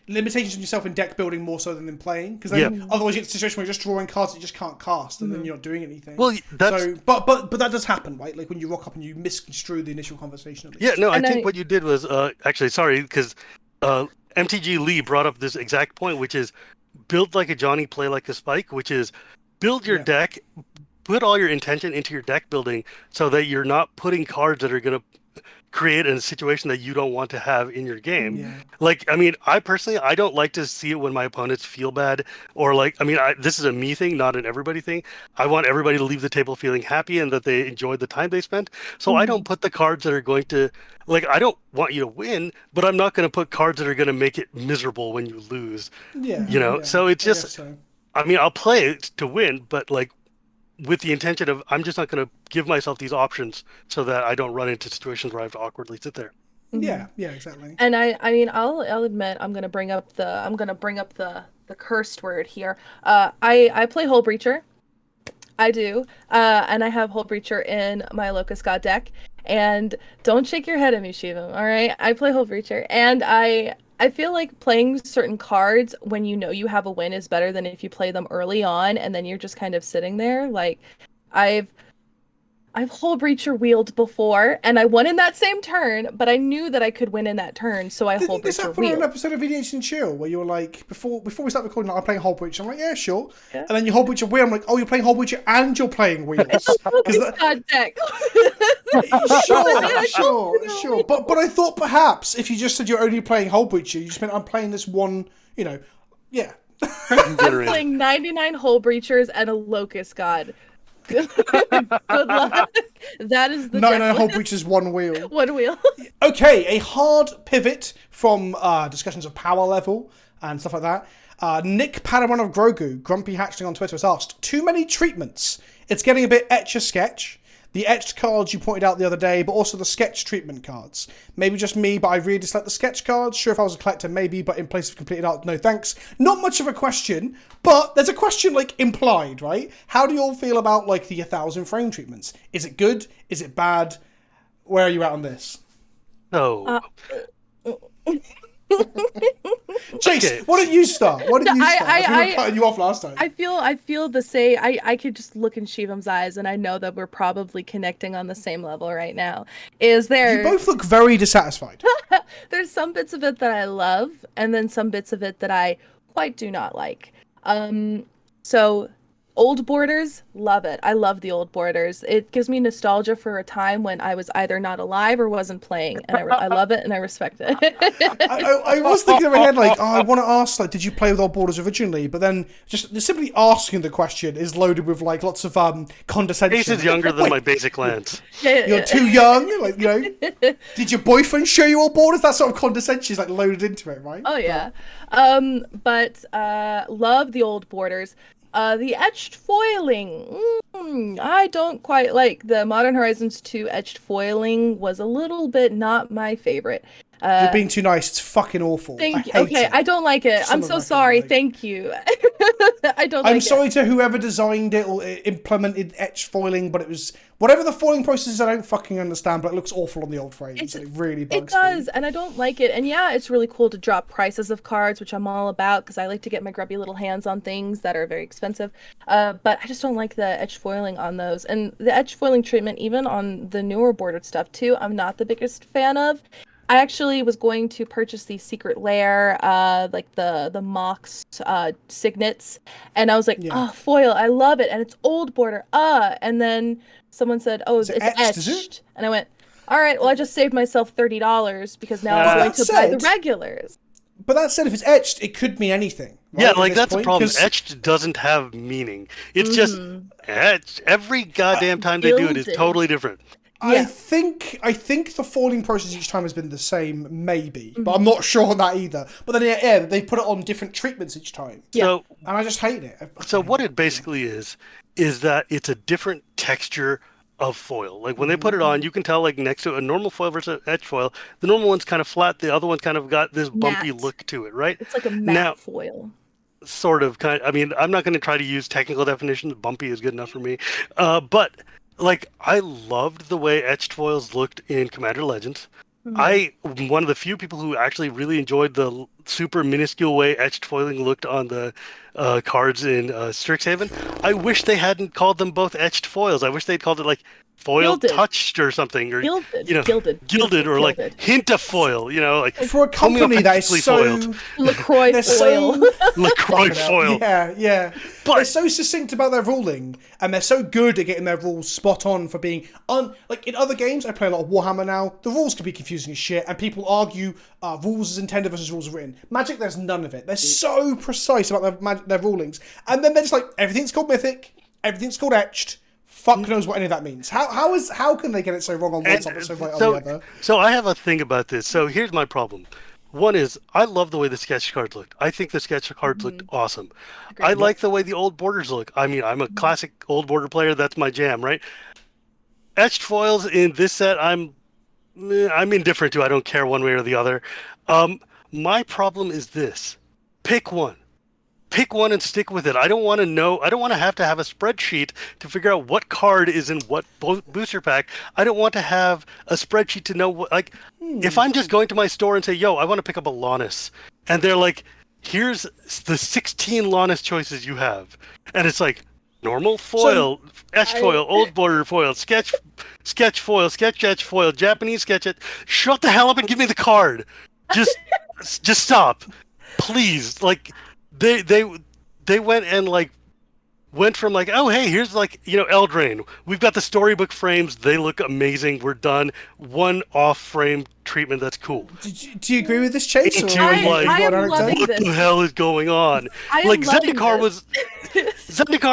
A: limitations on yourself in deck building more so than in playing, because then otherwise you get a situation where you're just drawing cards that you just can't cast, and then you're not doing anything.
B: Well, that's...
A: So, but that does happen, right? Like when you rock up and you misconstrue the initial conversation. At least.
B: Yeah, no, I think what you did was actually sorry because MTG Lee brought up this exact point, which is build like a Johnny, play like a Spike, which is build your deck, put all your intention into your deck building so that you're not putting cards that are going to create a situation that you don't want to have in your game.
A: Yeah.
B: Like, I mean, I personally, I don't like to see it when my opponents feel bad, or like, I mean, this is a me thing, not an everybody thing. I want everybody to leave the table feeling happy and that they enjoyed the time they spent. So I don't put the cards that are going to, like, I don't want you to win, but I'm not going to put cards that are going to make it miserable when you lose.
A: Yeah.
B: So it's just,
A: so.
B: I mean, I'll play it to win, but like, with the intention of I'm just not going to give myself these options so that I don't run into situations where I have to awkwardly sit there.
A: Yeah, yeah, exactly.
C: And I mean, I'll admit I'm gonna bring up the cursed word here. I play Hull Breacher. I do. And I have Hull Breacher in my Locust God deck. And don't shake your head at me, Shivam. All right, I play Hull Breacher, and I feel like playing certain cards when you know you have a win is better than if you play them early on and then you're just kind of sitting there. Like, I've I've Hull Breacher wheeled before, and I won in that same turn, but I knew that I could win in that turn, so I Hull
A: Didn't this
C: Breacher
A: happen on an
C: wheeled.
A: episode of VDH and Chill where you were like, before we start recording, like, I'm playing Hull Breacher. I'm like, yeah, sure.
C: Yeah.
A: And then you Hull Breacher wheel. I'm like, oh, you're playing Hull Breacher and you're playing wheels.
C: It's a
A: 'Cause
C: Locust God deck.
A: Sure. But I thought perhaps if you just said you're only playing Hull Breacher, you just meant I'm playing this one, yeah.
C: I'm playing 99 Hull Breachers and a Locust God. Good luck. That is the
A: 99 Hull Breachers, one wheel.
C: one wheel.
A: Okay, a hard pivot from discussions of power level and stuff like that. Nick Padawan of Grogu, Grumpy Hatchling on Twitter, has asked, too many treatments. It's getting a bit etch-a-sketch. The etched cards you pointed out the other day, but also the sketch treatment cards. Maybe just me, but I really dislike the sketch cards. Sure, if I was a collector, maybe, but in place of completed art, no thanks. Not much of a question, but there's a question, like, implied, right? How do you all feel about, like, the 1,000 frame treatments? Is it good? Is it bad? Where are you at on this?
B: Oh.
A: Chase,
B: Okay.
A: why don't you start? Why don't you start? I think we were cutting you off last time.
C: I feel the same. I could just look in Shivam's eyes, and I know that we're probably connecting on the same level right now. Is there?
A: You both look very dissatisfied.
C: There's some bits of it that I love, and then some bits of it that I quite do not like. So old borders, love it. I love the old borders. It gives me nostalgia for a time when I was either not alive or wasn't playing, and I love it and I respect it.
A: I was thinking in my head, like, oh, I want to ask, like, did you play with old borders originally? But then just simply asking the question is loaded with, like, lots of condescension.
B: Ace is younger than my basic lands.
A: You're too young, like, did your boyfriend show you old borders? That sort of condescension is, like, loaded into it, right?
C: Oh yeah. But love the old borders. The etched foiling. I don't quite like the Modern Horizons 2 etched foiling was a little bit not my favorite.
A: You're being too nice. It's fucking awful.
C: Thank you.
A: I hate
C: Okay,
A: it.
C: I don't like it. I'm so sorry. Thank you. I don't like
A: I'm
C: it.
A: sorry to whoever designed it or implemented etched foiling, but it was whatever the foiling process is. I don't fucking understand, but it looks awful on the old frames, and it really bugs me.
C: It does, and I don't like it. And yeah, it's really cool to drop prices of cards, which I'm all about because I like to get my grubby little hands on things that are very expensive. But I just don't like the etched foiling on those, and the etched foiling treatment, even on the newer bordered stuff too. I'm not the biggest fan of. I actually was going to purchase the Secret Lair, like the Mox signets, and I was like, oh, foil, I love it, and it's old border, and then someone said, oh, it's etched, and I went, all right, well, I just saved myself $30 because now I'm going to buy the regulars.
A: But that said, if it's etched, it could mean anything. Right,
B: yeah, like that's the problem. Etched doesn't have meaning. It's just etched. Every goddamn time they do it is totally different.
C: Yeah.
A: I think the foiling process each time has been the same, maybe, but I'm not sure on that either. But then yeah, they put it on different treatments each time.
B: So,
A: and I just hate it.
B: So what it basically is that it's a different texture of foil. Like when they put it on, you can tell like next to a normal foil versus an etched foil, the normal one's kind of flat, the other one's kind of got this bumpy look to it, right?
C: It's like a matte foil.
B: Sort of, I mean, I'm not going to try to use technical definitions. Bumpy is good enough for me. But like, I loved the way etched foils looked in Commander Legends. I'm one of the few people who actually really enjoyed the super minuscule way etched foiling looked on the cards in Strixhaven. I wish they hadn't called them both etched foils. I wish they'd called it like foil touched or something, or gilded, or like hint of foil. Like
A: for a company that is so
B: foiled.
C: LaCroix foil.
B: LaCroix foil.
A: Yeah. But they're so succinct about their ruling, and they're so good at getting their rules spot on for being like in other games. I play a lot of Warhammer now. The rules can be confusing as shit, and people argue rules as intended versus rules as written. Magic, there's none of it. They're so precise about their rulings, and then they're just like everything's called mythic, everything's called etched. Fuck knows what any of that means. How can they get it so wrong on one side but so right on the other?
B: So I have a thing about this. So here's my problem. One is I love the way the sketch cards looked. I think the sketch cards looked awesome. I like the way the old borders look. I mean, I'm a classic old border player. That's my jam, right? Etched foils in this set, I'm I'm indifferent to. I don't care one way or the other. My problem is this: pick one. Pick one and stick with it. I don't want to know. I don't want to have a spreadsheet to figure out what card is in what booster pack. I don't want to have a spreadsheet to know what. Like, if I'm just going to my store and say, "Yo, I want to pick up a Lannis," and they're like, "Here's the 16 Lannis choices you have," and it's like normal foil, etched foil, old border foil, sketch foil, sketch etched foil, Japanese sketch it. Shut the hell up and give me the card. Just stop, please. Like. They went and went from oh hey, here's Eldraine. We've got the Storybook frames. They look amazing. We're done. One off frame treatment that's cool.
A: Do you agree with this, Chase?
B: I am loving what the hell is going on? Zendikar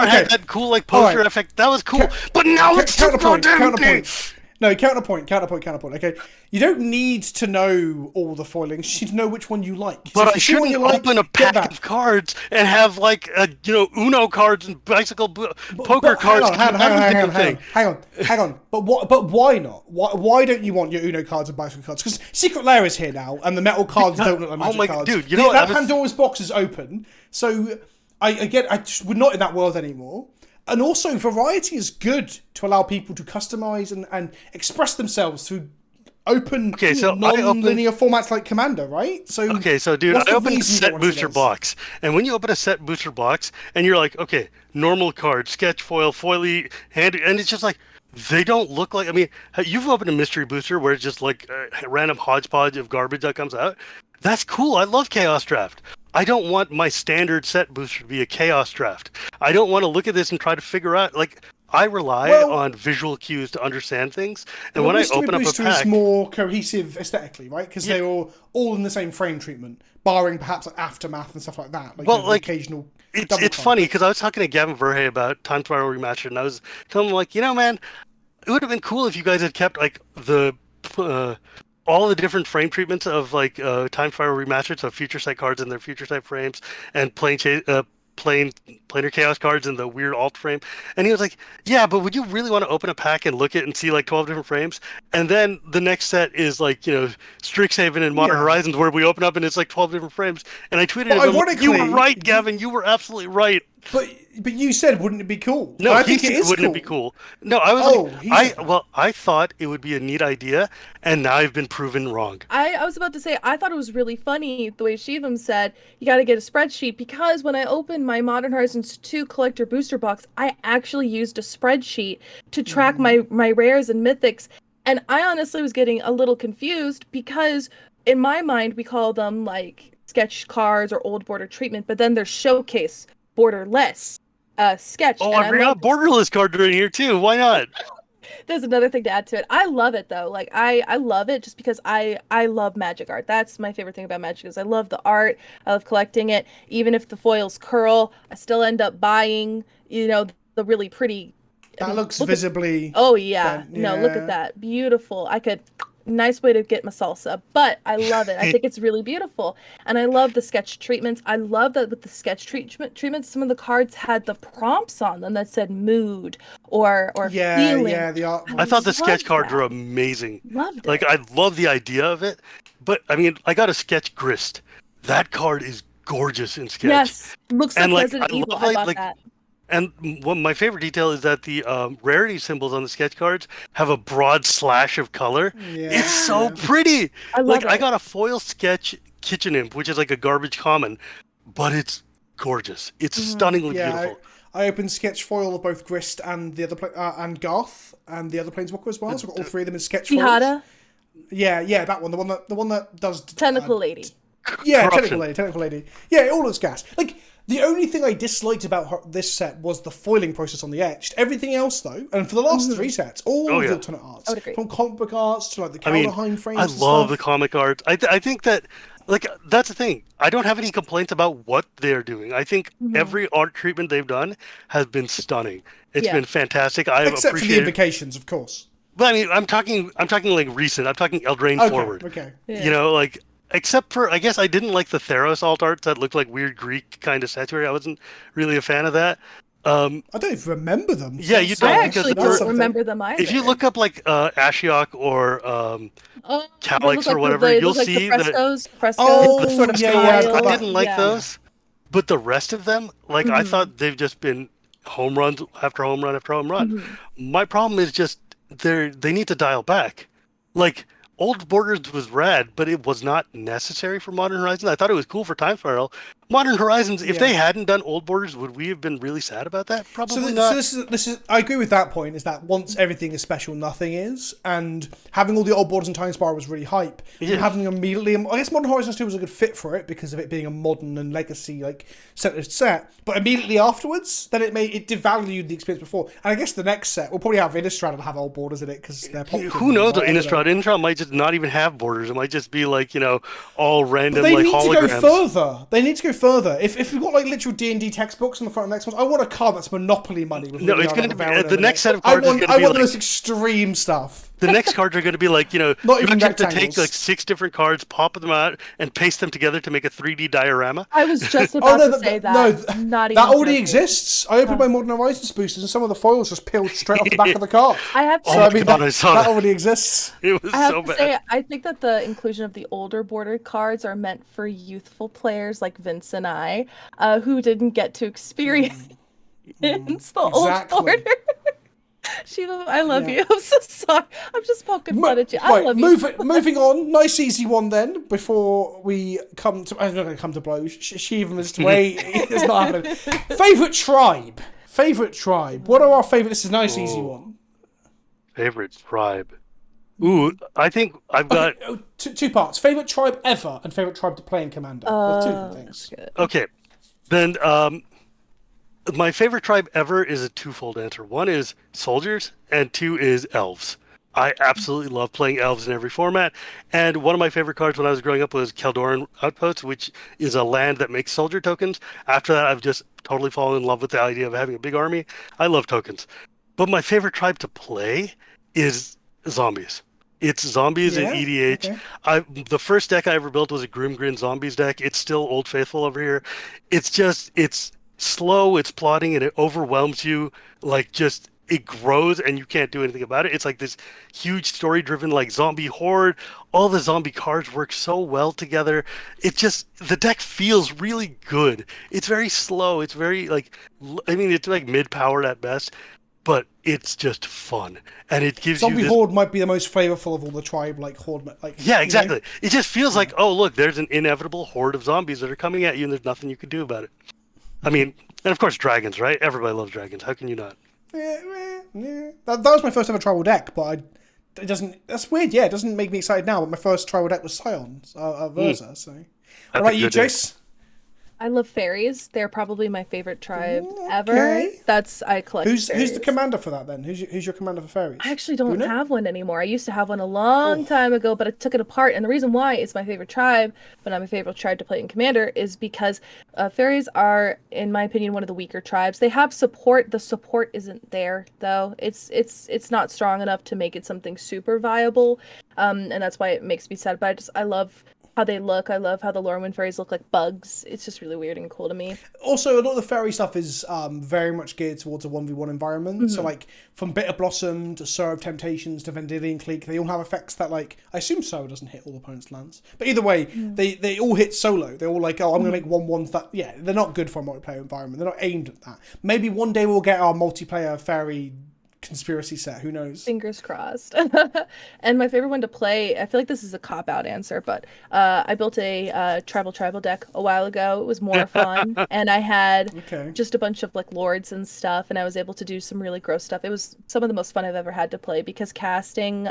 B: had that cool poster effect. That was cool. But now it's
A: counterpoint. No, counterpoint. Okay, you don't need to know all the foilings. You just need to know which one you like.
B: But I shouldn't open a pack of cards and have Uno cards and bicycle poker cards.
A: Hang on. But why not? Why don't you want your Uno cards and bicycle cards? Because Secret Lair is here now, and the metal cards don't look like magic cards.
B: Dude, you know
A: that Pandora's box is open. So we're not in that world anymore. And also, variety is good to allow people to customize and express themselves through open, non-linear formats like Commander, right?
B: So dude, I opened a set booster box, and when you open a set booster box, and you're like, okay, normal card, sketch foil, foily, hand, and it's just they don't look like. I mean, you've opened a mystery booster where it's just a random hodgepodge of garbage that comes out. That's cool. I love Chaos Draft. I don't want my standard set booster to be a Chaos Draft. I don't want to look at this and try to figure out, I rely on visual cues to understand things, and when I open up a pack...
A: is more cohesive aesthetically, right? Because they're all in the same frame treatment, barring perhaps Aftermath and stuff like that. Occasional...
B: It's funny, because I was talking to Gavin Verhey about Time Spiral Remastered, and I was telling him, man, it would have been cool if you guys had kept, all the different frame treatments of Time Spiral Remastered, so future sight cards in their future sight frames, and planar chaos cards in the weird alt frame. And he was like, yeah, but would you really want to open a pack and look at and see 12 different frames? And then the next set is Strixhaven and Modern Horizons, where we open up and it's 12 different frames. And I tweeted him, you were right, Gavin, you were absolutely right.
A: But you said, wouldn't it be cool?
B: No, I think it is wouldn't cool. It be cool? No, I was I thought it would be a neat idea, and now I've been proven wrong.
C: I was about to say, I thought it was really funny the way Shivam said, you got to get a spreadsheet, because when I opened my Modern Horizons 2 collector booster box, I actually used a spreadsheet to track my rares and mythics, and I honestly was getting a little confused, because in my mind, we call them sketch cards or old border treatment, but then there's showcase, borderless, sketch.
B: Oh, I forgot borderless card in here too. Why not?
C: There's another thing to add to it. I love it though. I love it just because I love magic art. That's my favorite thing about magic is I love the art. I love collecting it. Even if the foils curl, I still end up buying, the really pretty.
A: That looks visibly.
C: Oh yeah. No, look at that. Beautiful. Nice way to get my salsa, but I love it. I think it's really beautiful, and I love the sketch treatments. I love that with the sketch treatments, some of the cards had the prompts on them that said mood or feeling.
A: Yeah, the art.
B: I thought the sketch cards were amazing.
C: Loved it.
B: I love the idea of it, but I mean, I got a sketch grist. That card is gorgeous in sketch.
C: Yes, looks like Resident Evil. I bought that.
B: And my favorite detail is that the rarity symbols on the sketch cards have a broad slash of color. Yeah. It's so pretty.
C: I love it.
B: I got a foil sketch Kitchen Imp, which is a garbage common, but it's gorgeous. It's stunningly beautiful.
A: I opened sketch foil of both Grist and the other and Garth and the other Planeswalker as well. So I've got all three of them in sketch foils.
C: Tihada?
A: Yeah, that one. The one that does
C: Tentacle Lady.
A: Yeah, Tentacle Lady. Yeah, all looks gas. The only thing I disliked about this set was the foiling process on the etched. Everything else, though, and for the last three sets, all of the alternate arts, from comic book arts to the Kaldheim frames.
B: I love the comic art. I think that that's the thing. I don't have any complaints about what they're doing. I think every art treatment they've done has been stunning. It's been fantastic.
A: Except for the invocations, of course.
B: But I mean, I'm talking recent. I'm talking Eldraine forward.
A: Okay.
B: Yeah. Except for, I guess I didn't like the Theros alt art that looked like weird Greek kind of statuary. I wasn't really a fan of that. Um,
A: I don't even remember them.
B: Yeah, you
C: I
B: don't, because
C: actually
B: they're-
C: don't remember them either.
B: if you look up like Ashiok or
C: Oh,
B: Calyx or
C: like
B: whatever,
C: they
B: you'll
C: look like
B: see
C: the
B: that
C: frescoes,
A: Oh,
C: the sort of
A: yeah, I've
C: style.
A: got
B: I
A: that.
B: didn't like
C: Yeah.
B: those, but the rest of them, like I
C: Mhm.
B: thought they've just been home runs after home run after home run.
C: Mhm.
B: My problem is just they need to dial back. Like Old Borders was rad, but it was not necessary for Modern Horizons. I thought it was cool for Time Spiral. Modern Horizons, if
A: Yeah.
B: they hadn't done Old Borders, would we have been really sad about that? Probably
A: So
B: not.
A: this is I agree with that point. Is that once everything is special, nothing is, and having all the old borders and Time Spiral was really hype.
B: Yeah.
A: And having immediately, I guess Modern Horizons 2 was a good fit for it because of it being a modern and legacy like set. But immediately afterwards, then it devalued the experience before. And I guess the next set will probably have Innistrad and have old borders in it because they're popular.
B: Who knows what
A: I don't know.
B: Innistrad might just not even have borders. It might just be like, all random
A: But they
B: like
A: need
B: holograms.
A: to go further. They need to go further. If we've got like literal D&D textbooks on the front of the next ones, I want a card that's Monopoly money. With
B: No,
A: really
B: it's
A: hard
B: going to
A: value
B: be the
A: in
B: next
A: it.
B: set of cards is going to be
A: I want
B: like
A: the most extreme stuff.
B: the next cards are going to be like, you
A: Not even
B: actually have to take
A: rectangles.
B: like 6 different cards, pop them out, and paste them together to make a 3D diorama.
C: I was just about to say that.
A: No,
C: Not
A: that
C: even
A: already
C: joking.
A: exists. I opened my Modern Horizons boosters and some of the foils just peeled straight off the back of the card.
C: I have to
B: Oh
A: So
B: my
A: I mean,
B: God, I saw
A: that
B: that.
A: already exists.
B: It was
C: I have
B: so
C: to
B: bad.
C: say, I think that the inclusion of the older bordered cards are meant for youthful players like Vince and I, who didn't get to experience the old
A: exactly.
C: border. Shiva, I love
A: Yeah.
C: you. I'm so sorry. I'm just poking fun at you. I
A: Right,
C: love you.
A: moving on. Nice easy one then. Before we come to, I'm not going to come to blows. Shivam is way. It's not happening. Favorite tribe. What are our favorite? This is a nice easy one.
B: Favorite tribe. Ooh, I think I've got.
A: Two parts. Favorite tribe ever and favorite tribe to play in Commander. There's two different things.
C: Good.
B: Okay, then my favorite tribe ever is a twofold answer. One is soldiers, and 2 is elves. I absolutely love playing elves in every format. And one of my favorite cards when I was growing up was Keldoran Outpost, which is a land that makes soldier tokens. After that, I've just totally fallen in love with the idea of having a big army. I love tokens. But my favorite tribe to play is zombies. It's zombies
A: Yeah,
B: and EDH.
A: okay.
B: The first deck I ever built was a Grimgrin Zombies deck. It's still Old Faithful over here. It's slow, it's plotting, and it overwhelms you. It grows and you can't do anything about it. It's like this huge story-driven like zombie horde. All the zombie cards work so well together. The deck feels really good. It's very slow. It's very it's like mid-powered at best, but it's just fun. And it gives
A: Zombie
B: you this...
A: Horde might be the most flavorful of all the tribe horde.
B: Yeah, exactly. It just feels like, oh, look, there's an inevitable horde of zombies that are coming at you and there's nothing you can do about it. I mean, and of course dragons, right? Everybody loves dragons. How can you not?
A: Yeah. That was my first ever tribal deck, but it doesn't. That's weird. Yeah, it doesn't make me excited now. But my first tribal deck was Scions, Versa. So, what about you, Jace?
C: I love fairies. They're probably my favorite tribe ever.
A: Okay.
C: I collect
A: Who's
C: fairies.
A: the commander for that then? Who's your commander for fairies?
C: I actually don't
A: Una?
C: have one anymore. I used to have one a long time ago, but I took it apart. And the reason why it's my favorite tribe, but not my favorite tribe to play in Commander, is because fairies are, in my opinion, one of the weaker tribes. They have support. The support isn't there, though. It's not strong enough to make it something super viable, and that's why it makes me sad. But I love how they look. I love how the Lorwyn fairies look like bugs. It's just really weird and cool to me.
A: Also, a lot of the fairy stuff is very much geared towards a 1v1 environment. So, like, from Bitter Blossom to Sir of Temptations to Vendilion Clique, they all have effects that, like, I assume Sir doesn't hit all opponents' lands. But either way, they all hit solo. They're all like, oh, I'm going to make 1/1s that, yeah, they're not good for a multiplayer environment. They're not aimed at that. Maybe one day we'll get our multiplayer fairy conspiracy set. Who knows?
C: Fingers crossed. And my favorite one to play, I feel like this is a cop-out answer, but I built a tribal deck a while ago. It was more fun, and I had just a bunch of like lords and stuff, and I was able to do some really gross stuff. It was some of the most fun I've ever had to play because casting,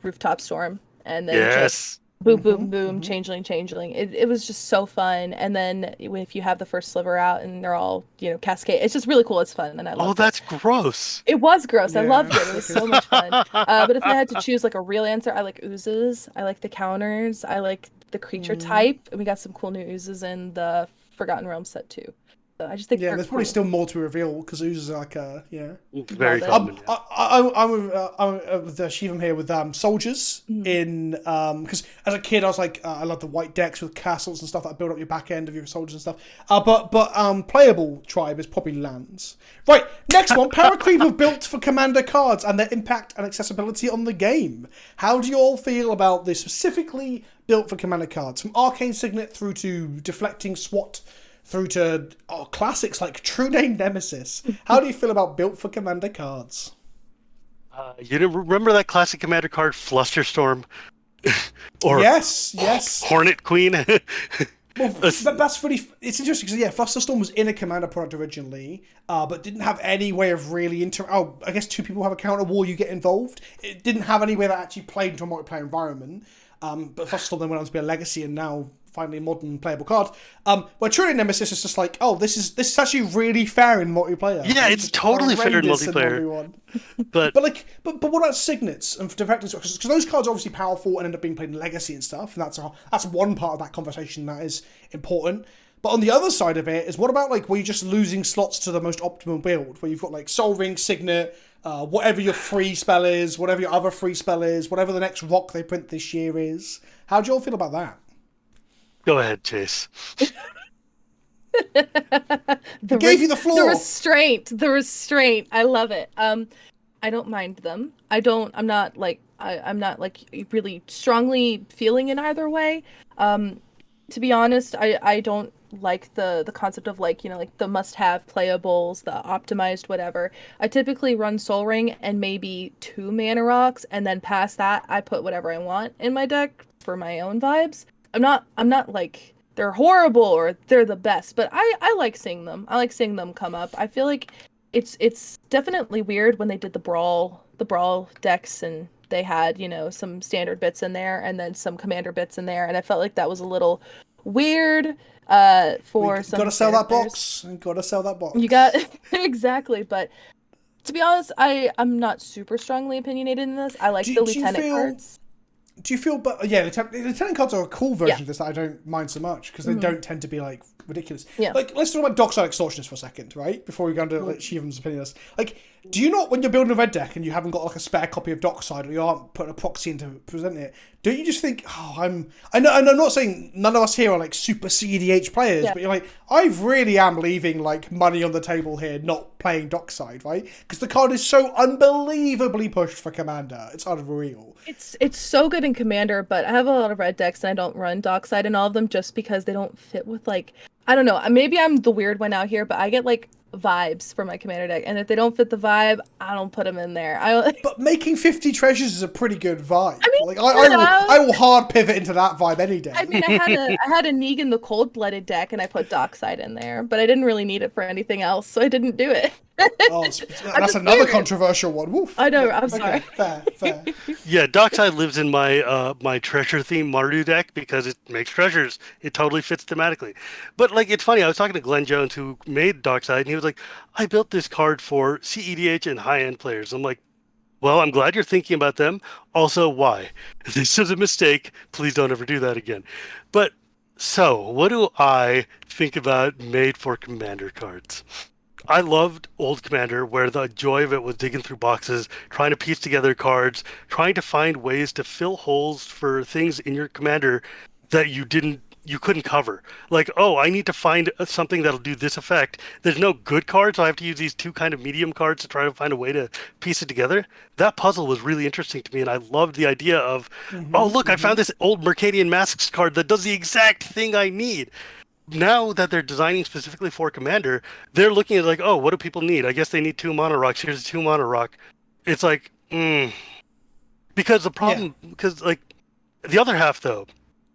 C: Rooftop Storm, and then just boom, boom, boom, changeling. It was just so fun. And then if you have the first sliver out and they're all, cascade, it's just really cool. It's fun. And I love it.
B: Oh, that's gross.
C: It was gross. I loved it. It was so much fun. But if I had to choose like a real answer, I like oozes. I like the counters. I like the creature type. And we got some cool new oozes in the Forgotten Realms set too. So I just think
A: there's probably still more to reveal because oozes are like
B: Very common.
A: I'm with Shivam here with soldiers in because as a kid I was like I love the white decks with castles and stuff that build up your back end of your soldiers and stuff. But playable tribe is probably lands. Right, next one. Paracreep have built for commander cards and their impact and accessibility on the game. How do you all feel about this specifically built for commander cards, from Arcane Signet through to Deflecting SWAT? Through to classics like True Name Nemesis. How do you feel about built for commander cards?
B: You remember that classic commander card, Flusterstorm? Or
A: yes.
B: Hornet Queen?
A: Well, that's really... It's interesting because, Flusterstorm was in a commander product originally, but didn't have any way of really... I guess two people have a counter war, you get involved. It didn't have any way that actually played into a multiplayer environment. But Flusterstorm then went on to be a legacy and now... finally modern playable card. Where True Nemesis is just like, this is actually really fair in multiplayer.
B: Yeah, it's totally fair in multiplayer. But
A: what about signets and defectors? Because those cards are obviously powerful and end up being played in legacy and stuff, and that's one part of that conversation that is important. But on the other side of it is what about like where you're just losing slots to the most optimal build, where you've got like Soul Ring, Signet, whatever your free spell is, whatever your other free spell is, whatever the next rock they print this year is. How do you all feel about that?
B: Go ahead, Chase.
A: Gave you the floor.
C: The restraint. I love it. I don't mind them. I'm not really strongly feeling in either way. To be honest, I don't like the concept of like the must-have playables, the optimized whatever. I typically run Soul Ring and maybe 2 mana rocks, and then past that I put whatever I want in my deck for my own vibes. I'm not like they're horrible or they're the best, but I like seeing them. I like seeing them come up. I feel like it's definitely weird when they did the brawl decks and they had, some standard bits in there and then some commander bits in there, and I felt like that was a little weird for some.
A: Gotta sell that box. Gotta sell that box.
C: You got exactly, but to be honest, I'm not super strongly opinionated in this. I like the lieutenant cards.
A: Do you feel, lieutenant cards are a cool version of this that I don't mind so much because they don't tend to be like ridiculous. Yeah. Like, let's talk about Dockside Extortionists for a second, right? Before we go into like Shivam's opinion. Like, do you not, when you're building a red deck and you haven't got like a spare copy of Dockside or you aren't putting a proxy into presenting it, don't you just think, I know, and I'm not saying none of us here are like super CEDH players, but you're like, I really am leaving like money on the table here, not playing Dockside, right? Because the card is so unbelievably pushed for Commander. It's unreal.
C: It's so good in Commander, but I have a lot of red decks and I don't run Dockside in all of them just because they don't fit with like, I don't know, maybe I'm the weird one out here, but I get like vibes for my commander deck, and if they don't fit the vibe, I don't put them in there.
A: But making 50 treasures is a pretty good vibe. I mean, I will hard pivot into that vibe any day.
C: I mean, I had a Negan the Cold-Blooded deck, and I put Dockside in there, but I didn't really need it for anything else, so I didn't do it.
A: That's another controversial one. Woof.
C: I know. I'm sorry.
A: Fair.
B: Yeah, Dockside lives in my my treasure theme Mardu deck because it makes treasures. It totally fits thematically. But like, it's funny. I was talking to Glenn Jones, who made Dockside, and he was like, "I built this card for CEDH and high-end players." I'm like, "Well, I'm glad you're thinking about them. Also, why? This is a mistake. Please don't ever do that again." But so, what do I think about made for Commander cards? I loved old Commander, where the joy of it was digging through boxes, trying to piece together cards, trying to find ways to fill holes for things in your Commander that you couldn't cover. Like, I need to find something that'll do this effect. There's no good card, so I have to use these 2 kind of medium cards to try to find a way to piece it together. That puzzle was really interesting to me, and I loved the idea of, I found this old Mercadian Masks card that does the exact thing I need. Now that they're designing specifically for Commander, they're looking at like, what do people need? I guess they need 2 mana rocks. Here's a 2 mana rock. It's like, because the problem, because like the other half though,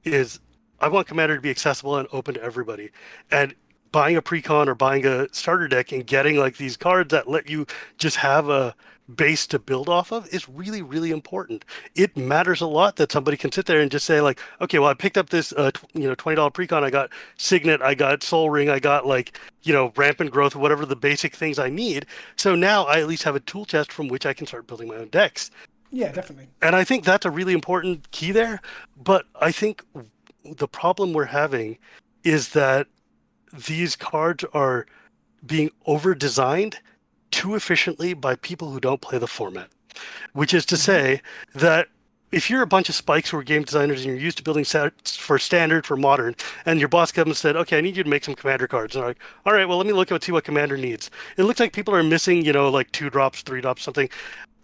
B: is I want Commander to be accessible and open to everybody. And buying a Precon or buying a starter deck and getting like these cards that let you just have a base to build off of is really, really important. It matters a lot that somebody can sit there and just say like, okay, well, I picked up this $20 Precon, I got Signet, I got Soul Ring, I got like, Rampant Growth, whatever the basic things I need. So now I at least have a tool chest from which I can start building my own decks.
A: Yeah, definitely.
B: And I think that's a really important key there. But I think the problem we're having is that these cards are being over-designed too efficiently by people who don't play the format. Which is to say that if you're a bunch of spikes who are game designers and you're used to building sets for standard, for modern, and your boss comes and said, okay, I need you to make some commander cards. And they're like, all right, well, let me look at see what commander needs. It looks like people are missing, like 2 drops, 3 drops, something.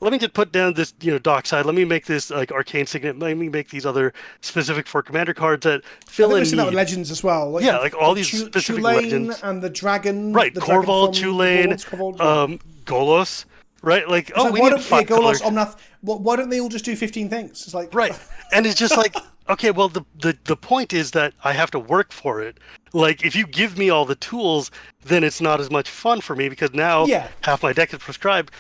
B: Let me just put down this, Dockside. Let me make this like Arcane Signet. Let me make these other specific for commander cards that fill in
A: we've seen that with
B: need.
A: Legends as well. Like,
B: Yeah, like all these specific legends.
A: And the dragon.
B: Right,
A: the
B: Corval,
A: dragon
B: Tulane, Golos. Right, like
A: why
B: we need
A: don't
B: 5
A: Golos,
B: colors.
A: Omnath? Why don't they all just do 15 things? It's like
B: Right, and it's just like, okay, well, the point is that I have to work for it. Like, if you give me all the tools, then it's not as much fun for me because now half my deck is prescribed.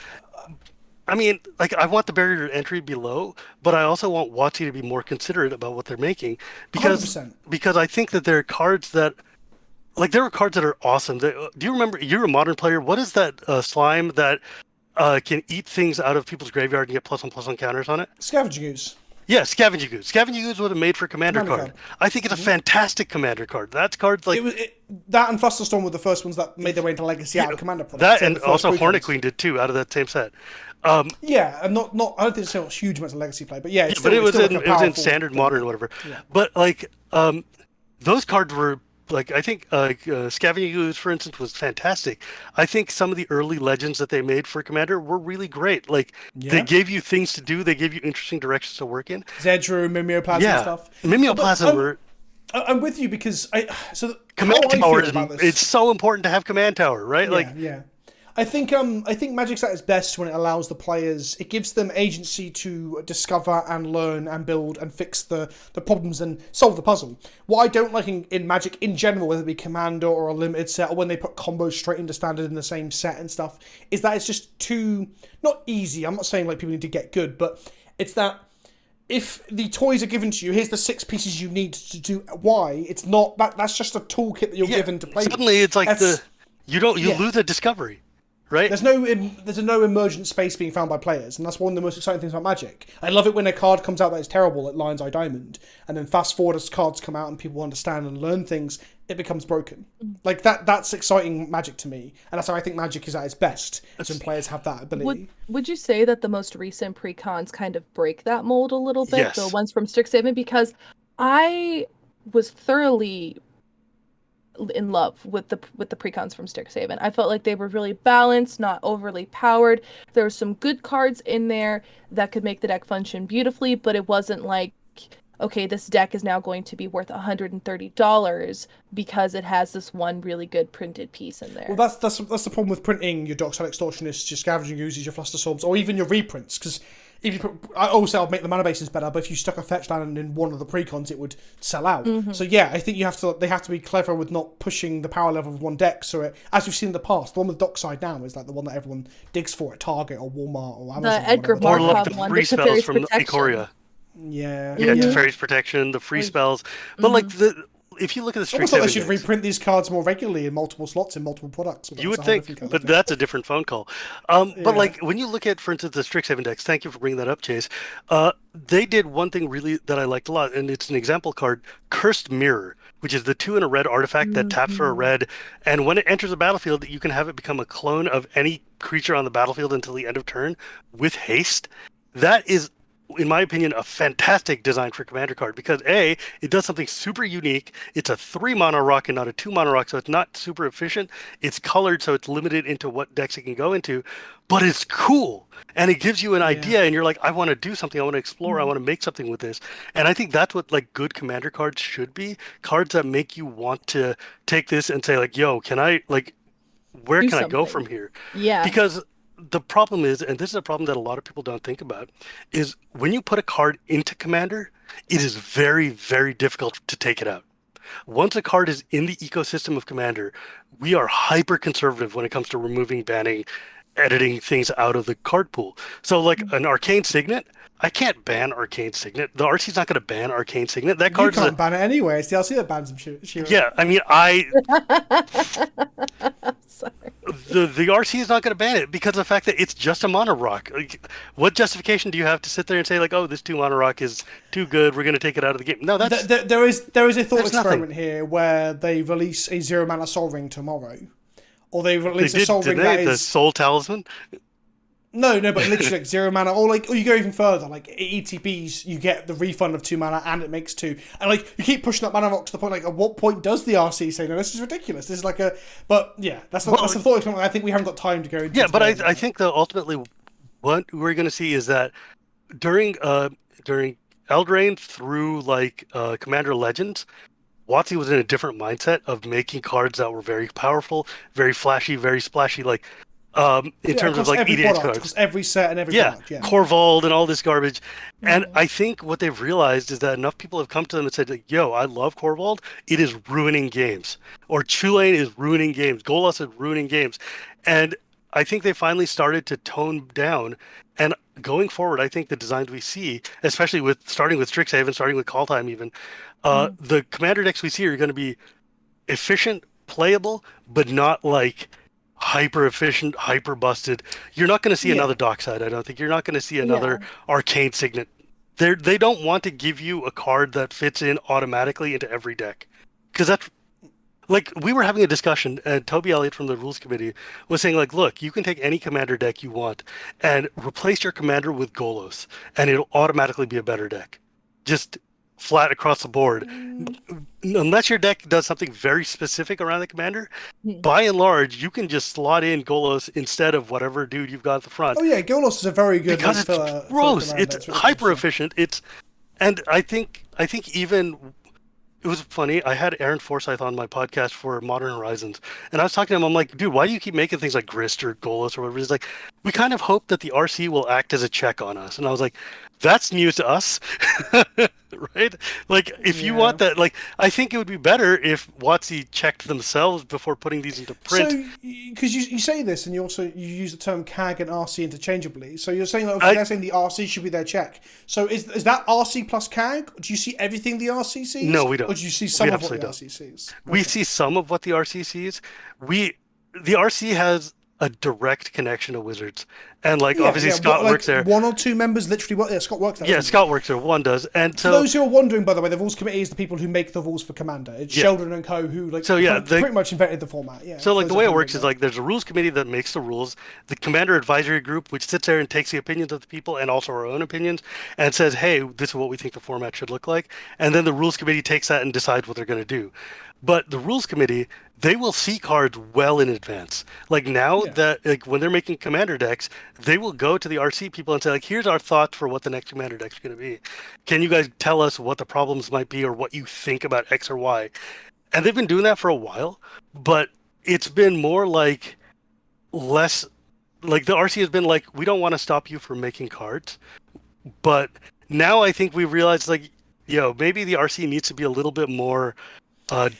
B: I mean, like, I want the barrier to entry below, but I also want WotC to be more considerate about what they're making because
A: 100%.
B: I think that there are cards that, like, there are cards that are awesome. Do you remember? You're a modern player. What is that slime that can eat things out of people's graveyard and get +1/+1 counters on it?
A: Scavenger Goose.
B: Yeah, Scavenger Goose. Scavenger Goose was a made for commander card. I think it's a fantastic commander card. That's cards like
A: that and Flusterstorm were the first ones that made their way into Legacy out of commander products.
B: That and also Hornet Queen did too, out of that same set.
A: Yeah, and not I don't think it's a huge amount of legacy play, but yeah,
B: but it was in standard, modern, whatever. Yeah. But like those cards were like, I think Scavenger Goose, for instance, was fantastic. I think some of the early legends that they made for Commander were really great. Like they gave you things to do, they gave you interesting directions to work in.
A: Zedru, Mimeoplasm and stuff.
B: Mimeoplasm were.
A: I'm with you because
B: Command Tower it's so important to have Command Tower, right?
A: Yeah. I think Magic's at its best when it allows the players, it gives them agency to discover and learn and build and fix the problems and solve the puzzle. What I don't like in Magic in general, whether it be Commander or a limited set, or when they put combos straight into standard in the same set and stuff, is that it's just too, not easy, I'm not saying like people need to get good, but it's that if the toys are given to you, here's the 6 pieces you need to do Y, it's not, that's just a toolkit that you're given to play.
B: Suddenly it's like you lose a discovery. Right?
A: There's no emergent space being found by players, and that's one of the most exciting things about Magic. I love it when a card comes out that is terrible, like Lion's Eye Diamond, and then fast forward as cards come out and people understand and learn things, it becomes broken. Like that's exciting Magic to me, and that's how I think Magic is at its best. Is when players have that ability.
C: Would you say that the most recent Precons kind of break that mold a little bit?
B: Yes.
C: The ones from Strixhaven, because I was thoroughly in love with the Precons from Strixhaven. I felt like they were really balanced, not overly powered. There were some good cards in there that could make the deck function beautifully, but it wasn't like, okay, this deck is now going to be worth $130 because it has this one really good printed piece in there.
A: Well, that's the problem with printing your Dockside Extortionists, your Scavenging Oozes, your Flusterstorms, or even your reprints, because if you put, I always say I'll make the mana bases better, but if you stuck a fetch land in one of the Precons, it would sell out. So yeah, I think they have to be clever with not pushing the power level of one deck. So as we've seen in the past, the one with Dockside now is like the one that everyone digs for at Target or Walmart or Amazon.
C: The Edgar Markov one,
B: free spells from Ikoria.
A: Yeah,
B: Teferi's Protection, the free spells, but like if you look at the
A: almost like they should reprint these cards more regularly in multiple slots in multiple products.
B: You would think, but that's a different phone call. But like when you look at, for instance, the Strixhaven decks, thank you for bringing that up, Chase. They did one thing really that I liked a lot, and it's an example card, Cursed Mirror, which is the 2 and a red artifact that taps for a red, and when it enters the battlefield, you can have it become a clone of any creature on the battlefield until the end of turn with haste. That is, in my opinion, a fantastic design for Commander card because A, it does something super unique. It's a 3 mana rock and not a 2 mana rock, so it's not super efficient. It's colored, so it's limited into what decks it can go into, but it's cool. And it gives you an idea, and you're like, I want to do something. I want to explore. I want to make something with this. And I think that's what like good Commander cards should be. Cards that make you want to take this and say like, yo, can I, like, where can I go from here?
C: Yeah.
B: Because the problem is, and this is a problem that a lot of people don't think about, is when you put a card into Commander, it is very, very difficult to take it out. Once a card is in the ecosystem of Commander, we are hyper conservative when it comes to removing, banning, editing things out of the card pool. So like an Arcane Signet, I can't ban Arcane Signet. The RC's not going to ban Arcane Signet. That
A: You
B: card's
A: can't ban it anyway. It's the LC that bans him.
B: yeah. I mean,
C: Sorry.
B: the RC is not going to ban it because of the fact that it's just a mono rock. Like, what justification do you have to sit there and say like, oh, this 2 mono rock is too good, we're going to take it out of the game? No, that's
A: there is a thought
B: there's
A: experiment here where they release a 0 mana Soul Ring tomorrow, or they release
B: they
A: a Soul
B: did,
A: Ring
B: didn't they?
A: that
B: The
A: is
B: Soul Talisman.
A: no, but literally like 0 mana, or you go even further, like ETBs, you get the refund of 2 mana and it makes 2, and like you keep pushing that mana rock to the point like, at what point does the RC say no? This is ridiculous. This is like a, but yeah, that's the thought experiment. I think we haven't got time to go into.
B: Yeah, but I think that ultimately, what we're going to see is that during Eldraine through like Commander Legends, WotC was in a different mindset of making cards that were very powerful, very flashy, very splashy, like in terms of like EDH cards.
A: Every set and every product, yeah.
B: Corvold and all this garbage. And I think what they've realized is that enough people have come to them and said, like, yo, I love Corvold. It is ruining games. Or Chulane is ruining games. Golos is ruining games. And I think they finally started to tone down. And going forward, I think the designs we see, especially starting with Strixhaven, starting with Call Time even, the commander decks we see are going to be efficient, playable, but not like hyper efficient, hyper busted. You're not going to see another Dockside, I don't think. You're not going to see another Arcane Signet. They don't want to give you a card that fits in automatically into every deck. Because that's like, we were having a discussion, and Toby Elliott from the Rules Committee was saying, like, look, you can take any commander deck you want and replace your commander with Golos, and it'll automatically be a better deck. Just flat across the board. Unless your deck does something very specific around the commander, by and large, you can just slot in Golos instead of whatever dude you've got at the front.
A: Oh yeah, Golos is a very good
B: because it's gross. It's hyper efficient. And I think even it was funny. I had Aaron Forsyth on my podcast for Modern Horizons, and I was talking to him. I'm like, dude, why do you keep making things like Grist or Golos or whatever? He's like, we kind of hope that the RC will act as a check on us. And I was like, that's news to us, right? Like, if you want that, like, I think it would be better if WotC checked themselves before putting these into print.
A: So, because you say this, and you use the term CAG and RC interchangeably. So you're saying that they're saying the RC should be their check. So is that RC plus CAG? Do you see everything the RC sees?
B: No, we don't.
A: Or do you see some of what the RC sees?
B: We see some of what the RC sees. The RC has a direct connection to Wizards, and obviously Scott works there.
A: 1 or 2 members literally work. Yeah, Scott works there.
B: Yeah, Scott works there. One does, and so
A: for those who are wondering, by the way, the rules committee is the people who make the rules for Commander. It's Sheldon and Co. who pretty much invented the format. Yeah.
B: So the way it works is there's a rules committee that makes the rules, the Commander advisory group, which sits there and takes the opinions of the people and also our own opinions, and says, hey, this is what we think the format should look like, and then the rules committee takes that and decides what they're going to do. But the rules committee, they will see cards well in advance. That when they're making commander decks, they will go to the RC people and say, here's our thoughts for what the next commander deck's going to be. Can you guys tell us what the problems might be or what you think about X or Y? And they've been doing that for a while, but it's been more less, the RC has been we don't want to stop you from making cards. But now I think we've realized, maybe the RC needs to be a little bit more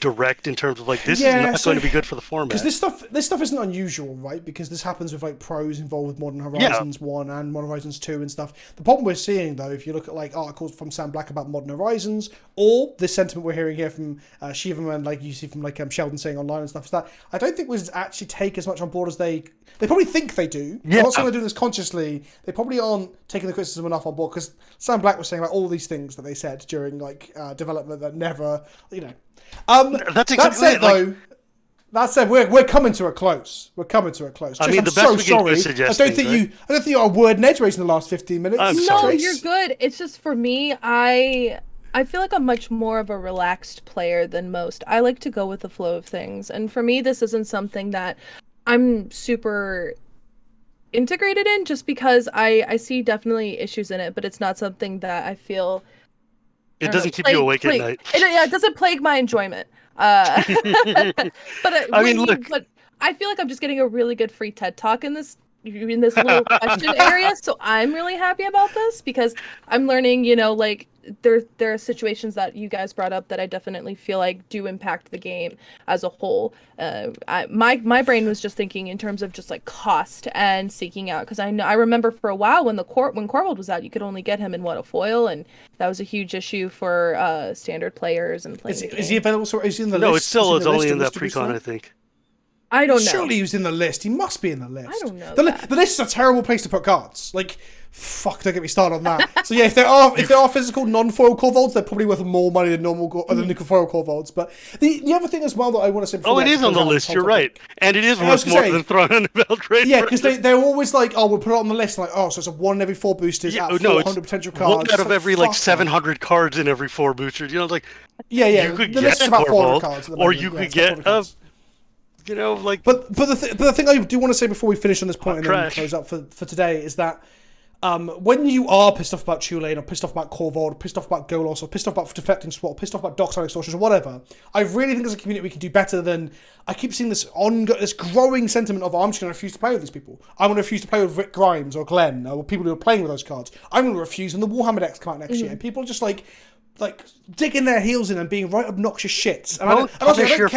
B: direct in terms of this is not going to be good for the format.
A: Because this stuff isn't unusual, right? Because this happens with pros involved with Modern Horizons 1 and Modern Horizons 2 and stuff. The problem we're seeing though, if you look at articles from Sam Black about Modern Horizons, or this sentiment we're hearing here from Shivam and you see from Sheldon saying online and stuff, is that I don't think Wizards actually take as much on board as they probably think they do. Yeah. I'm not saying they're doing this consciously. They probably aren't taking the criticism enough on board, because Sam Black was saying about all these things that they said during development that never,
B: That's exactly
A: that said, we're coming to a close. We're coming to a close.
B: I mean, the best we can do is suggest
A: I don't think you are a word in edgeways in the last 15 minutes.
C: No, you're good. It's just for me, I feel like I'm much more of a relaxed player than most. I like to go with the flow of things, and for me, this isn't something that I'm super integrated in, just because I see definitely issues in it, but it's not something that I feel.
B: It doesn't keep you awake at night.
C: It doesn't plague my enjoyment. But but I feel like I'm just getting a really good free TED Talk in this little question area, so I'm really happy about this, because I'm learning, there are situations that you guys brought up that I definitely feel like do impact the game as a whole. My brain was just thinking in terms of just like cost and seeking out, because I remember for a while when Corvold was out, you could only get him in a foil, and that was a huge issue for standard players and playing.
A: Is he available? So is he in the list?
B: No, it's only in that Precon, I think.
C: I don't know.
A: Surely he was in the list. He must be in the list.
C: I don't know.
A: The list is a terrible place to put cards. Like, fuck, don't get me started on that. So yeah, if there are physical non-foil Corvolds, they're probably worth more money than than foil Corvolds. But the other thing as well that I want to say.
B: Oh, it is on the list. You're right, and it is worth more than throwing on the Belgrade.
A: Yeah, because they're always like, oh, we'll put it on the list. Like, oh, so it's a 1 in every 4 boosters.
B: Yeah,
A: out of
B: no,
A: 400 potential cards.
B: 1 out of every 700 cards in every 4 boosters. You know, like
A: you
B: could
A: the
B: get
A: list is about 400 cards,
B: or you could get you know, like.
A: But the thing I do want to say before we finish on this point and then close up for today is that when you are pissed off about Tulane or pissed off about Corvold or pissed off about Golos or pissed off about Defecting Swat or pissed off about Dockside Extortionists or whatever, I really think as a community we can do better than. I keep seeing this growing sentiment of, I'm just going to refuse to play with these people. I'm going to refuse to play with Rick Grimes or Glenn or people who are playing with those cards. I'm going to refuse when the Warhammer decks come out next year. And people are just like digging their heels in and being right obnoxious shits. And I don't care if you're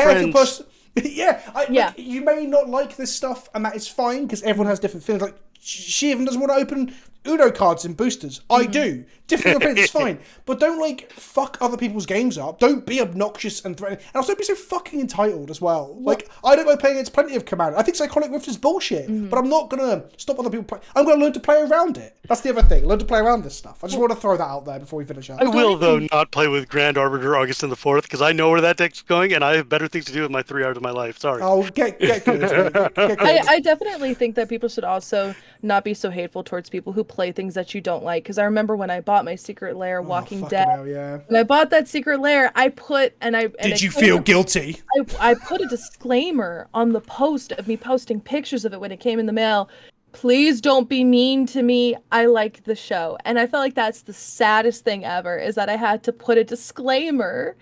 A: Like, you may not like this stuff, and that is fine because everyone has different feelings. Like, she even doesn't want to open Uno cards in boosters. I do. Different opinions, it's fine. But don't fuck other people's games up. Don't be obnoxious and threatening. And also don't be so fucking entitled as well. What? Like, I don't like playing against plenty of Commander. I think Psychotic Rift is bullshit. But I'm not gonna stop other people playing. I'm gonna learn to play around it. That's the other thing. Learn to play around this stuff. I just want to throw that out there before we finish up.
B: I will though not play with Grand Arbiter Augustin the 4th because I know where that deck's going and I have better things to do with my 3 hours of my life. Sorry.
A: Oh, get good.
C: I definitely think that people should also not be so hateful towards people who play things that you don't like. Because I remember when I bought my Secret Lair Walking Dead.
A: Hell, yeah.
C: When I bought that Secret Lair,
A: Did you feel guilty?
C: I put a disclaimer on the post of me posting pictures of it when it came in the mail. Please don't be mean to me. I like the show. And I felt like that's the saddest thing ever, is that I had to put a disclaimer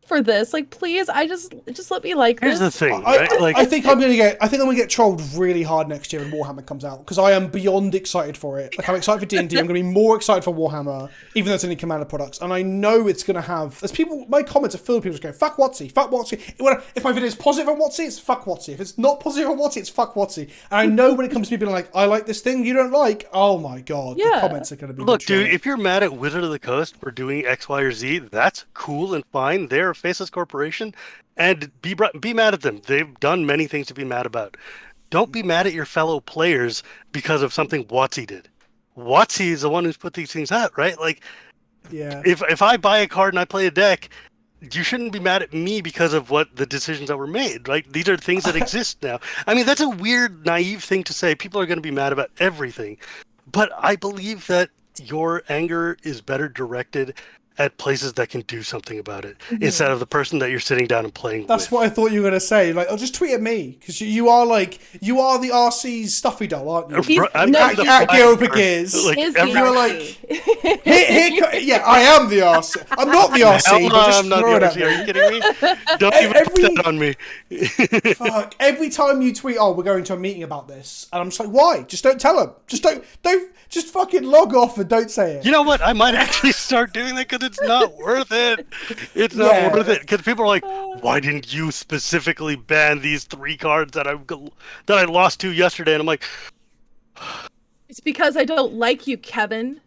C: for this. Like, please, just let me like
B: this. Here's the thing, right?
A: I think I'm gonna get trolled really hard next year when Warhammer comes out because I am beyond excited for it. Like, I'm excited for D&D. I'm gonna be more excited for Warhammer, even though it's only Commander products. And I know it's gonna have. There's people. My comments are filled with people just going fuck WotC, fuck WotC. If my video is positive on WotC, it's fuck WotC. If it's not positive on WotC, it's fuck WotC. And I know when it comes to people like, I like this thing you don't like. Oh my god, the comments are gonna be.
B: Look, dude, if you're mad at Wizard of the Coast for doing X, Y, or Z, that's cool and fine. They're a faceless corporation, and be mad at them. They've done many things to be mad about. Don't be mad at your fellow players because of something WotC did. WotC is the one who's put these things out, right? Like, if I buy a card and I play a deck, you shouldn't be mad at me because of what the decisions that were made, right? These are things that exist now. I mean, that's a weird, naive thing to say. People are going to be mad about everything. But I believe that your anger is better directed at places that can do something about it instead of the person that you're sitting down and playing with.
A: That's what I thought you were going to say. Like, just tweet at me because you are the RC's stuffy doll, aren't you? At Gilbert is. You're like, here, I am the RC. I'm not the RC.
B: I'm not the RC. Are you kidding me? Don't even put that on me.
A: Fuck. Every time you tweet, we're going to a meeting about this, and I'm just like, why? Just don't tell them. Just fucking log off and don't say it.
B: You know what? I might actually start doing that because it's not worth it. It's not worth it because people are like, "Why didn't you specifically ban these 3 cards that I lost to yesterday?" And I'm like,
C: "It's because I don't like you, Kevin."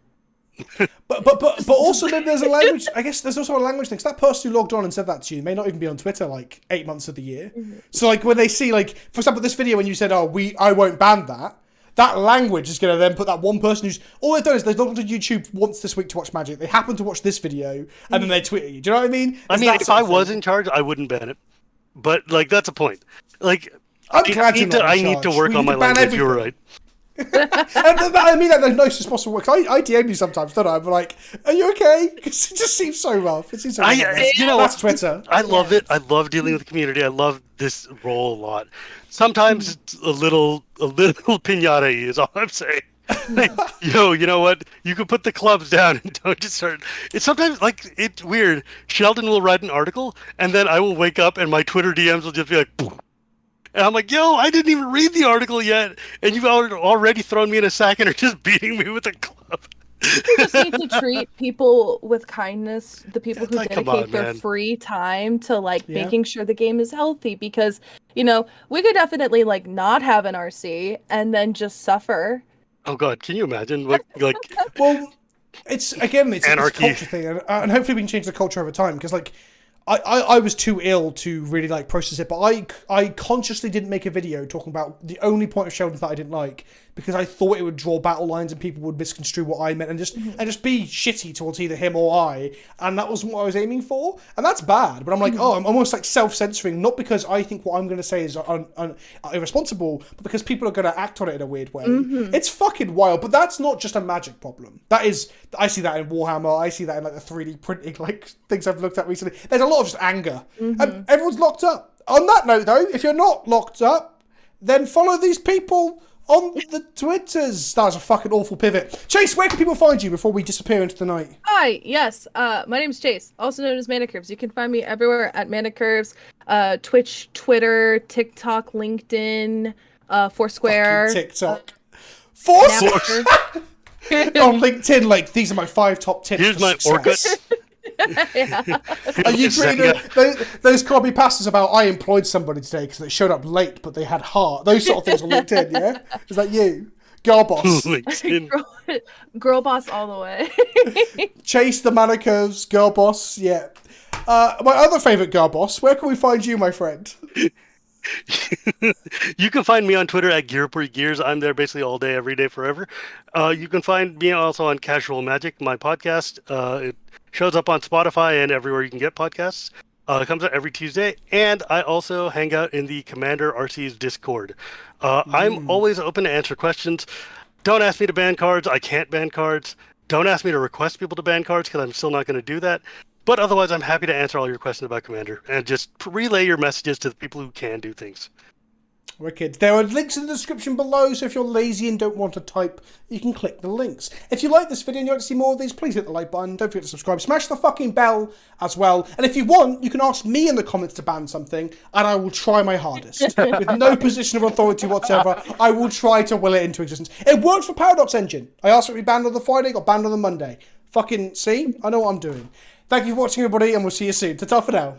A: But also then there's a language. I guess there's also a language thing. So that person who logged on and said that to you may not even be on Twitter like 8 months of the year. So like when they see like, for example, this video when you said, I won't ban that. That language is going to then put that one person who's... All they've done is they've logged onto YouTube once this week to watch Magic. They happen to watch this video, and then they tweet at you. Do you know what I mean?
B: If I was in charge, I wouldn't ban it. But, like, that's a point. Like,
A: I
B: need to work on my language. You're right.
A: I mean that in the nicest possible way. I DM you sometimes, don't I? I'm like, are you okay? Because it just seems so rough. It seems so rough.
B: You know,
A: that's Twitter.
B: I love it. I love dealing with the community. I love this role a lot. Sometimes it's a little pinata-y is all I'm saying. Like, you know what? You can put the clubs down and don't just start. It's sometimes like it's weird. Sheldon will write an article, and then I will wake up and my Twitter DMs will just be like, boom. And I'm like, yo, I didn't even read the article yet, and you've already thrown me in a sack and are just beating me with a club.
C: We just need to treat people with kindness, the people who
B: Like, come
C: dedicate
B: on,
C: their
B: man.
C: free time to like
A: Yeah.
C: making sure the game is healthy, because we could definitely like not have an RC and then just suffer.
B: Oh god, can you imagine what like
A: Well, it's a
B: Anarchy.
A: culture thing, and hopefully we can change the culture over time. Because like, I was too ill to really like process it, but I consciously didn't make a video talking about the only point of Sheldon that I didn't like, because I thought it would draw battle lines and people would misconstrue what I meant and just be shitty towards either him or I, and that wasn't what I was aiming for, and that's bad. But I'm like, I'm almost like self-censoring, not because I think what I'm going to say is irresponsible, but because people are going to act on it in a weird way. It's fucking wild, but that's not just a Magic problem. I see that in Warhammer, I see that in like the 3D printing like things I've looked at recently. There's a lot of just anger, and everyone's locked up. On that note though, if you're not locked up, then follow these people on the Twitters. That was a fucking awful pivot. Chase, where can people find you before we disappear into the night?
C: Hi, yes. My name's Chase, also known as ManaCurves. You can find me everywhere at ManaCurves, Twitch, Twitter, TikTok, LinkedIn, Foursquare.
A: Fucking TikTok. Foursquare?
C: Napster.
A: On LinkedIn, like, these are my 5 top tips
B: here's
A: for
B: my
A: success.
B: Orkut.
C: Yeah.
A: Are you treating those copy pastas about I employed somebody today because they showed up late but they had heart? Those sort of things on LinkedIn, yeah? Is that you? Girl boss.
B: LinkedIn.
C: Girl boss all the way.
A: Chase the ManaCurves, girl boss, yeah. My other favourite girl boss, where can we find you, my friend?
B: You can find me on Twitter at Gears. I'm there basically all day, every day, forever. You can find me also on Casual Magic, my podcast. It shows up on Spotify and everywhere you can get podcasts. It comes out every Tuesday. And I also hang out in the Commander RC's Discord. I'm always open to answer questions. Don't ask me to ban cards. I can't ban cards. Don't ask me to request people to ban cards, because I'm still not going to do that. But otherwise, I'm happy to answer all your questions about Commander and just relay your messages to the people who can do things.
A: Wicked. There are links in the description below, so if you're lazy and don't want to type, you can click the links. If you like this video and you want to see more of these, please hit the like button. Don't forget to subscribe. Smash the fucking bell as well. And if you want, you can ask me in the comments to ban something, and I will try my hardest. With no position of authority whatsoever, I will try to will it into existence. It worked for Paradox Engine. I asked it to be banned on the Friday, got banned on the Monday. Fucking see? I know what I'm doing. Thank you for watching, everybody, and we'll see you soon. Ta-ta for now.